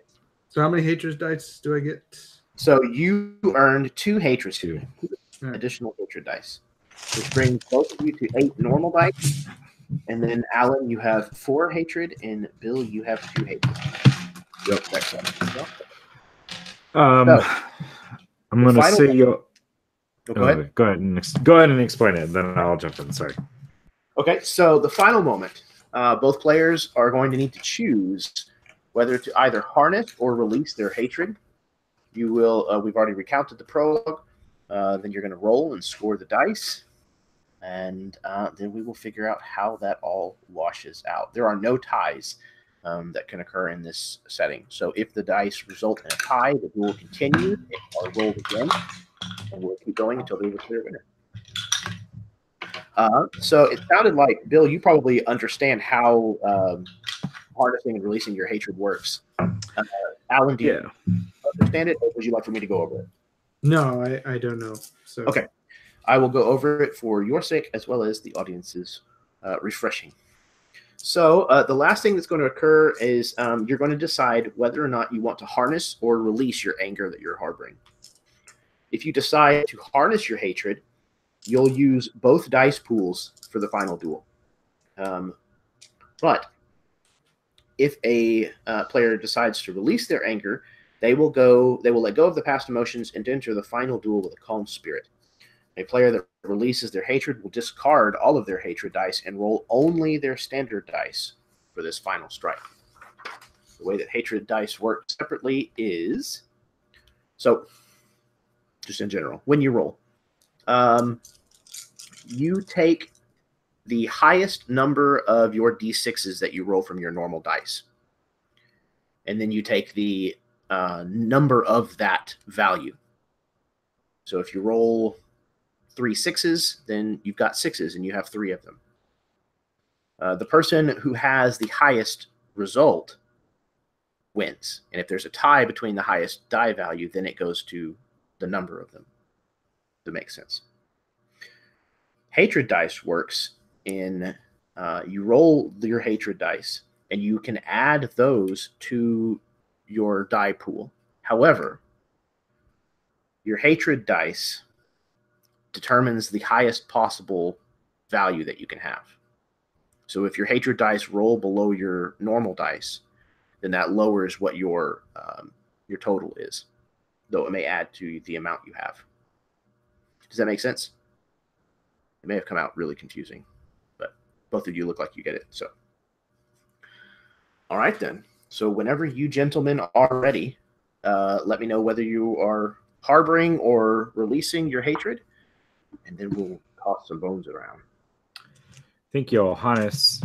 So how many hatred dice do I get? So you earned 2 hatred, 2 additional hatred dice, which brings both of you to 8 normal dice. And then Alan, you have 4 hatred, and Bill, you have 2 hatred. Yep, excellent. I'm going to say you. Go ahead. Go ahead and explain it, then I'll jump in. Sorry. Okay, so the final moment, both players are going to need to choose whether to either harness or release their hatred. You will. We've already recounted the prologue. Then you're going to roll and score the dice, and then we will figure out how that all washes out. There are no ties that can occur in this setting. So if the dice result in a tie, the duel continues. It are rolled again, and we'll keep going until there's a clear winner. So it sounded like, Bill, you probably understand how harnessing and releasing your hatred works. Alan, do you understand it, or would you like for me to go over it? No, I don't know. So okay, I will go over it for your sake as well as the audience's refreshing. So the last thing that's going to occur is you're going to decide whether or not you want to harness or release your anger that you're harboring. If you decide to harness your hatred, you'll use both dice pools for the final duel. But if a player decides to release their anger, they will let go of the past emotions and enter the final duel with a calm spirit. A player that releases their hatred will discard all of their hatred dice and roll only their standard dice for this final strike. The way that hatred dice work separately is, so just in general, when you roll, you take the highest number of your D6s that you roll from your normal dice. And then you take the number of that value. So if you roll 3 6s, then you've got 6s and you have 3 of them. The person who has the highest result wins. And if there's a tie between the highest die value, then it goes to the number of them. That makes sense. Hatred dice works in you roll your hatred dice and you can add those to your die pool. However, your hatred dice determines the highest possible value that you can have. So if your hatred dice roll below your normal dice, then that lowers what your total is, though it may add to the amount you have. Does that make sense? It may have come out really confusing, but both of you look like you get it. So, all right then. So whenever you gentlemen are ready, let me know whether you are harboring or releasing your hatred, and then we'll toss some bones around. Thank you, Hannes.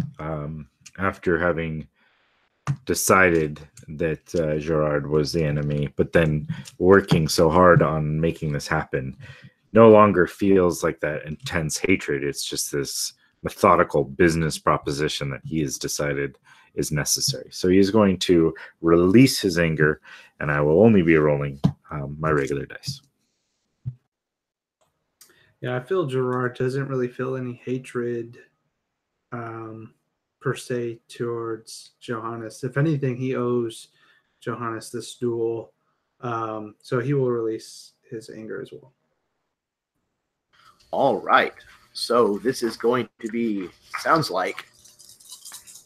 After having decided that Gerard was the enemy, but then working so hard on making this happen, no longer feels like that intense hatred. It's just this methodical business proposition that he has decided is necessary. So he is going to release his anger, and I will only be rolling my regular dice. Yeah, I feel Gerard doesn't really feel any hatred per se towards Johannes. If anything, he owes Johannes this duel. So he will release his anger as well. All right. So this is going to be, sounds like,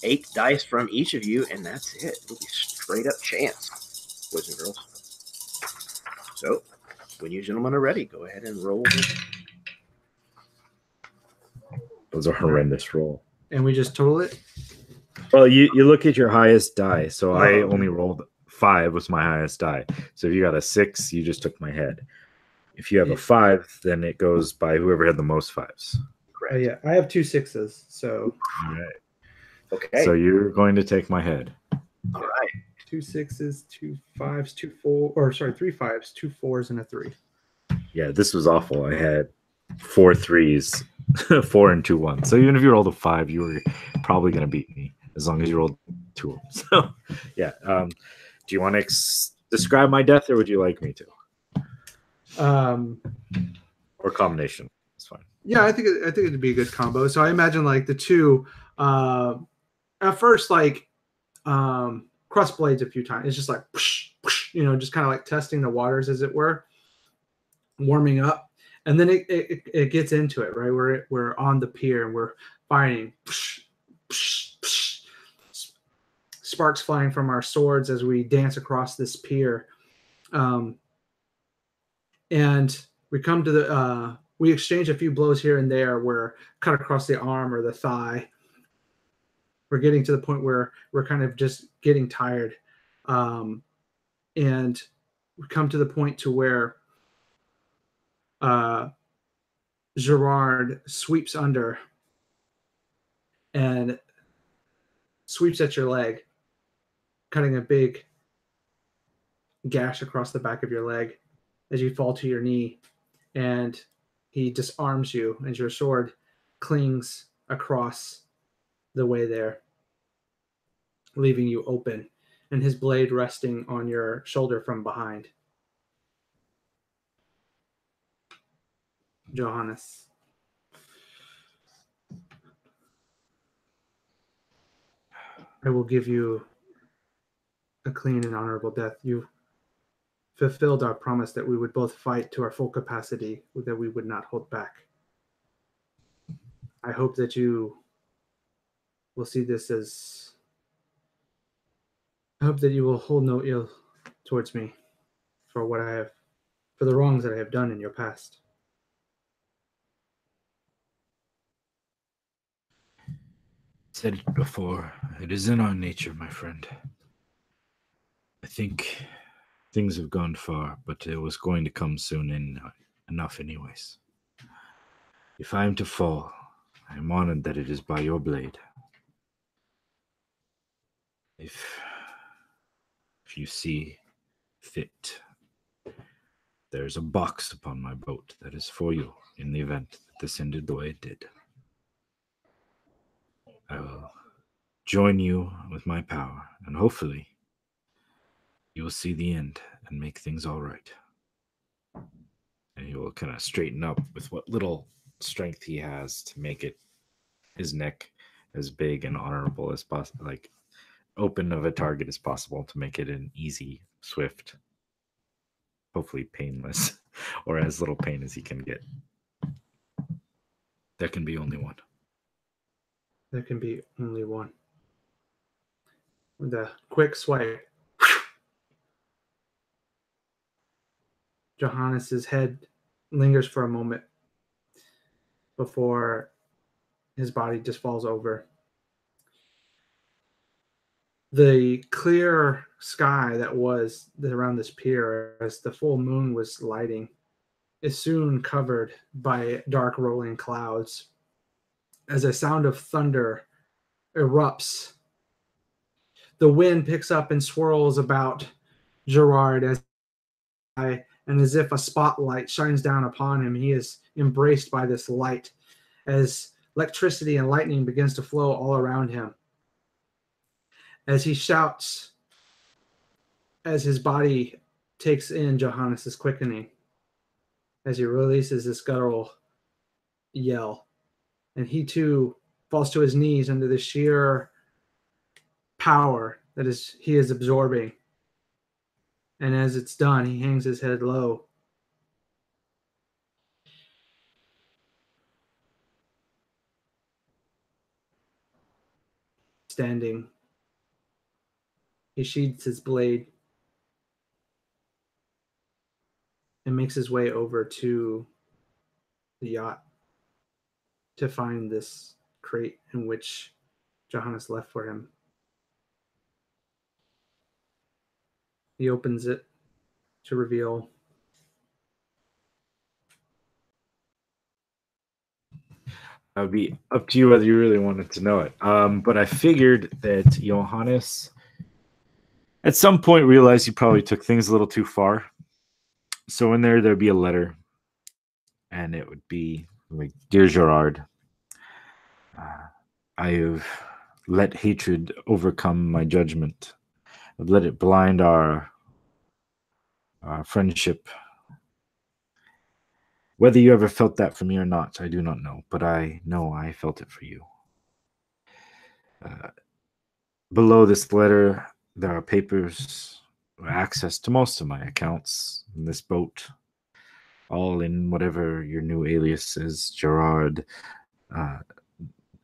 8 dice from each of you, and that's it. It'll be straight up chance, boys and girls. So when you gentlemen are ready, go ahead and roll. Those are horrendous roll. And we just total it? Well, you look at your highest die. So I only rolled 5 was my highest die. So if you got a 6, you just took my head. If you have a 5, then it goes by whoever had the most 5s. Correct. Yeah, I have 2 6s. So all right. Okay. So you're going to take my head. All right. 2 6s, 2 5s, 2 4, or sorry, 3 5s, 2 4s, and a 3. Yeah, this was awful. I had 4 3s, 4 and 2 1s. So even if you rolled a 5, you were probably going to beat me as long as you rolled 2 of them. So yeah. Do you want to describe my death, or would you like me to? Or combination. It's fine. Yeah, I think it'd be a good combo. So I imagine like the two at first like cross blades a few times. It's just like whoosh, whoosh, just kind of like testing the waters, as it were, warming up, and then it gets into it, right? We're on the pier and we're fighting. Whoosh, whoosh, whoosh. Sparks flying from our swords as we dance across this pier. And we come to the we exchange a few blows here and there. We're cut across the arm or the thigh. We're getting to the point where we're kind of just getting tired. And we come to the point to where Gerard sweeps under and sweeps at your leg, cutting a big gash across the back of your leg as you fall to your knee, and he disarms you as your sword clings across the way there, leaving you open, and his blade resting on your shoulder from behind. Johannes. I will give you a clean and honorable death. You fulfilled our promise that we would both fight to our full capacity, that we would not hold back. I hope that you will see this as... I hope that you will hold no ill towards me for what I have, for the wrongs that I have done in your past. Said it before. It is in our nature, my friend. I think things have gone far, but it was going to come soon enough anyways. If I am to fall, I am honored that it is by your blade. If you see fit, there's a box upon my boat that is for you in the event that this ended the way it did. I will join you with my power, and hopefully you will see the end and make things all right. And he will kind of straighten up with what little strength he has to make it his neck as big and honorable as possible, like open of a target as possible, to make it an easy, swift, hopefully painless, or as little pain as he can get. There can be only one. There can be only one. With a quick swipe, Johannes's head lingers for a moment before his body just falls over. The clear sky that was around this pier as the full moon was lighting is soon covered by dark rolling clouds as a sound of thunder erupts. The wind picks up and swirls about Gerard and as if a spotlight shines down upon him, he is embraced by this light as electricity and lightning begins to flow all around him. As he shouts, as his body takes in Johannes's quickening, as he releases this guttural yell, and he too falls to his knees under the sheer power that he is absorbing. And as it's done, he hangs his head low. Standing, he sheathes his blade and makes his way over to the yacht to find this crate in which Johannes left for him. He opens it to reveal That would be up to you whether you really wanted to know it. But I figured that Johannes at some point realized he probably took things a little too far. So in there'd be a letter, and it would be like, "Dear Gerard, I have let hatred overcome my judgment. I've let it blind our friendship. Whether you ever felt that for me or not, I do not know, but I know I felt it for you. Below this letter, there are papers, access to most of my accounts in this boat, all in whatever your new alias is, Gerard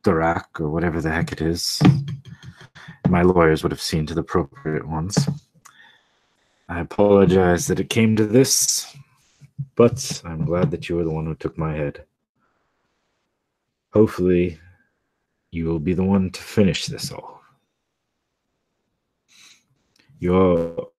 Durac, or whatever the heck it is. My lawyers would have seen to the appropriate ones. I apologize that it came to this, but I'm glad that you were the one who took my head. Hopefully, you will be the one to finish this all. Your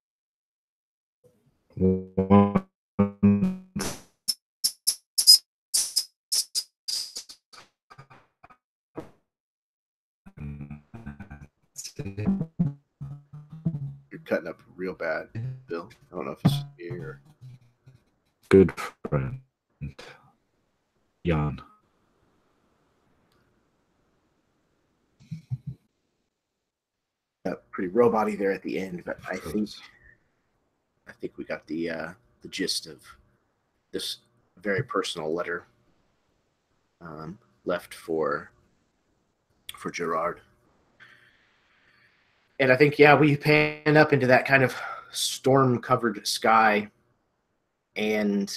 You're cutting up real bad, Bill. I don't know if it's me or Good friend. Jan. pretty robot-y there at the end, but I think we got the gist of this very personal letter left for Gerard. And I think, yeah, we pan up into that kind of storm-covered sky and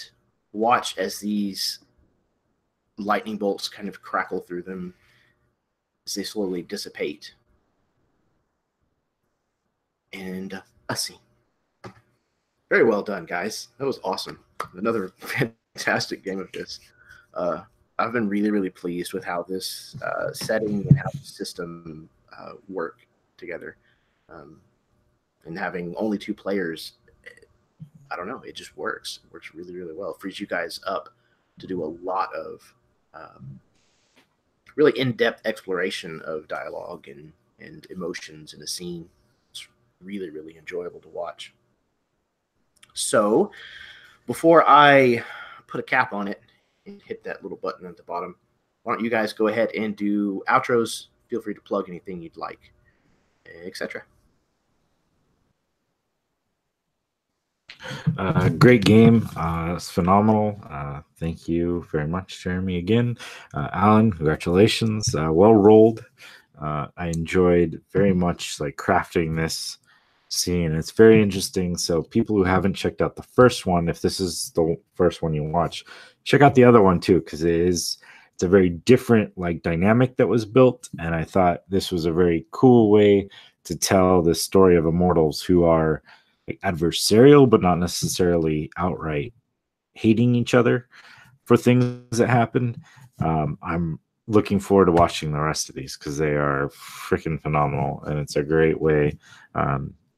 watch as these lightning bolts kind of crackle through them as they slowly dissipate. And a scene. Very well done, guys. That was awesome. Another fantastic game of this. I've been really, really pleased with how this setting and how the system work together. And having only 2 players, I don't know, it just works. It works really, really well. It frees you guys up to do a lot of really in-depth exploration of dialogue and emotions in a scene. It's really, really enjoyable to watch. So before I put a cap on it and hit that little button at the bottom, why don't you guys go ahead and do outros? Feel free to plug anything you'd like, etc. Great game. It's phenomenal. Thank you very much, Jeremy, again. Alan, congratulations. Well rolled. I enjoyed very much like crafting this scene. It's very interesting. So people who haven't checked out the first one, if this is the first one you watch, check out the other one too, because it's a very different like dynamic that was built. And I thought this was a very cool way to tell the story of Immortals, who are adversarial but not necessarily outright hating each other for things that happen. I'm looking forward to watching the rest of these because they are freaking phenomenal, and it's a great way.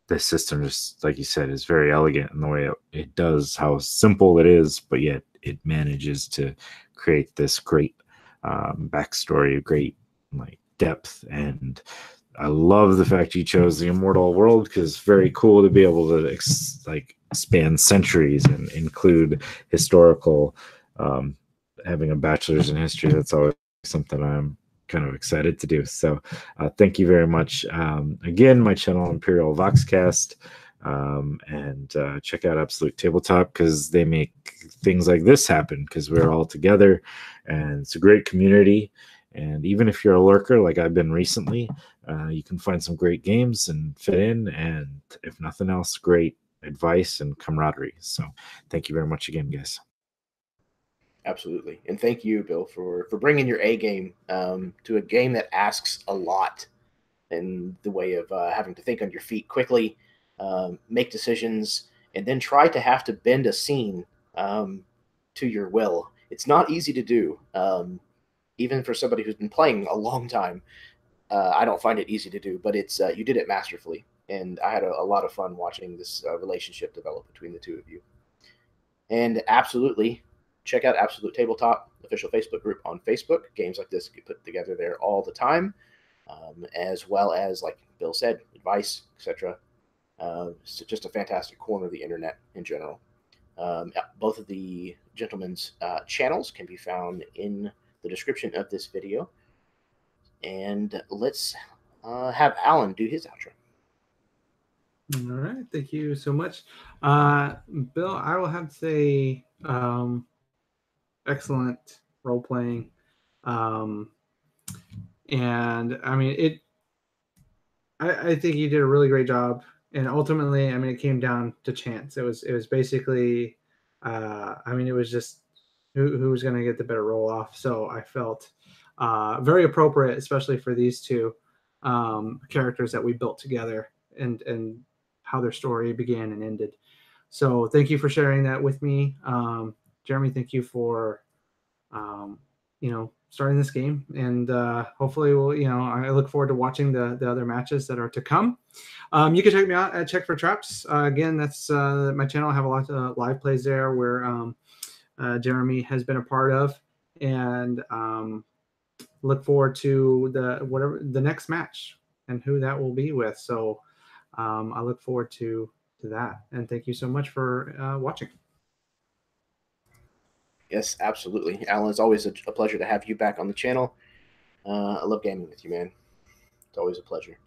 The system, just like you said, is very elegant in the way it does, how simple it is, but yet it manages to create this great backstory, great like depth. And I love the fact you chose the Immortal world, because it's very cool to be able to span centuries and include historical. Having a bachelor's in history, that's always something I'm kind of excited to do. So thank you very much. Again, my channel, Imperial Voxcast, and check out Absolute Tabletop, because they make things like this happen because we're all together, and it's a great community. And even if you're a lurker like I've been recently, you can find some great games and fit in, and if nothing else, great advice and camaraderie. So thank you very much again, guys. Absolutely. And thank you, Bill, for bringing your A game to a game that asks a lot in the way of having to think on your feet quickly, make decisions, and then try to have to bend a scene to your will. It's not easy to do. Even for somebody who's been playing a long time, I don't find it easy to do, but it's you did it masterfully. And I had a lot of fun watching this relationship develop between the two of you. And absolutely, check out Absolute Tabletop, official Facebook group on Facebook. Games like this get put together there all the time, as well as, like Bill said, advice, etc. It's just a fantastic corner of the internet in general. Both of the gentlemen's channels can be found in the description of this video. And let's have Alan do his outro. All right, thank you so much. Bill, I will have to say excellent role-playing. And I mean, I think you did a really great job. And ultimately, I mean, it came down to chance. It was basically, I mean, it was just who was going to get the better roll off. So I felt very appropriate, especially for these two characters that we built together, and how their story began and ended. So thank you for sharing that with me. Jeremy, thank you for, starting this game, and hopefully I look forward to watching the other matches that are to come. You can check me out at Check for Traps. Again, that's my channel. I have a lot of live plays there where Jeremy has been a part of, and look forward to the next match. and who that will be with. So I look forward to that. And thank you so much for watching. Yes, absolutely. Alan, it's always a pleasure to have you back on the channel. I love gaming with you, man. It's always a pleasure.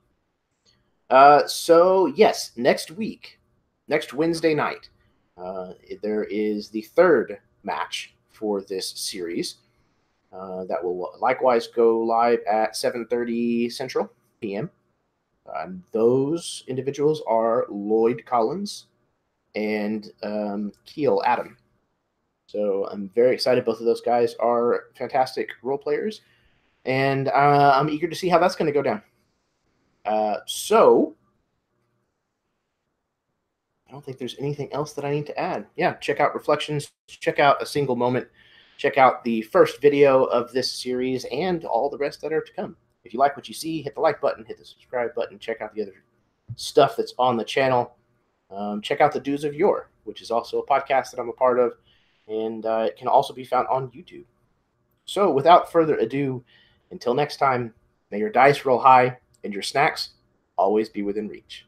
So, yes, next week, next Wednesday night, there is the third match for this series that will likewise go live at 7:30 Central p.m. Those individuals are Lloyd Collins and Keel Adam. So I'm very excited. Both of those guys are fantastic role players, and I'm eager to see how that's going to go down. So I don't think there's anything else that I need to add. Yeah, check out Reflections, check out A Single Moment, check out the first video of this series and all the rest that are to come. If you like what you see, hit the like button, hit the subscribe button, check out the other stuff that's on the channel. Check out The Dues of Yore, which is also a podcast that I'm a part of, and it can also be found on YouTube. So without further ado, until next time, may your dice roll high and your snacks always be within reach.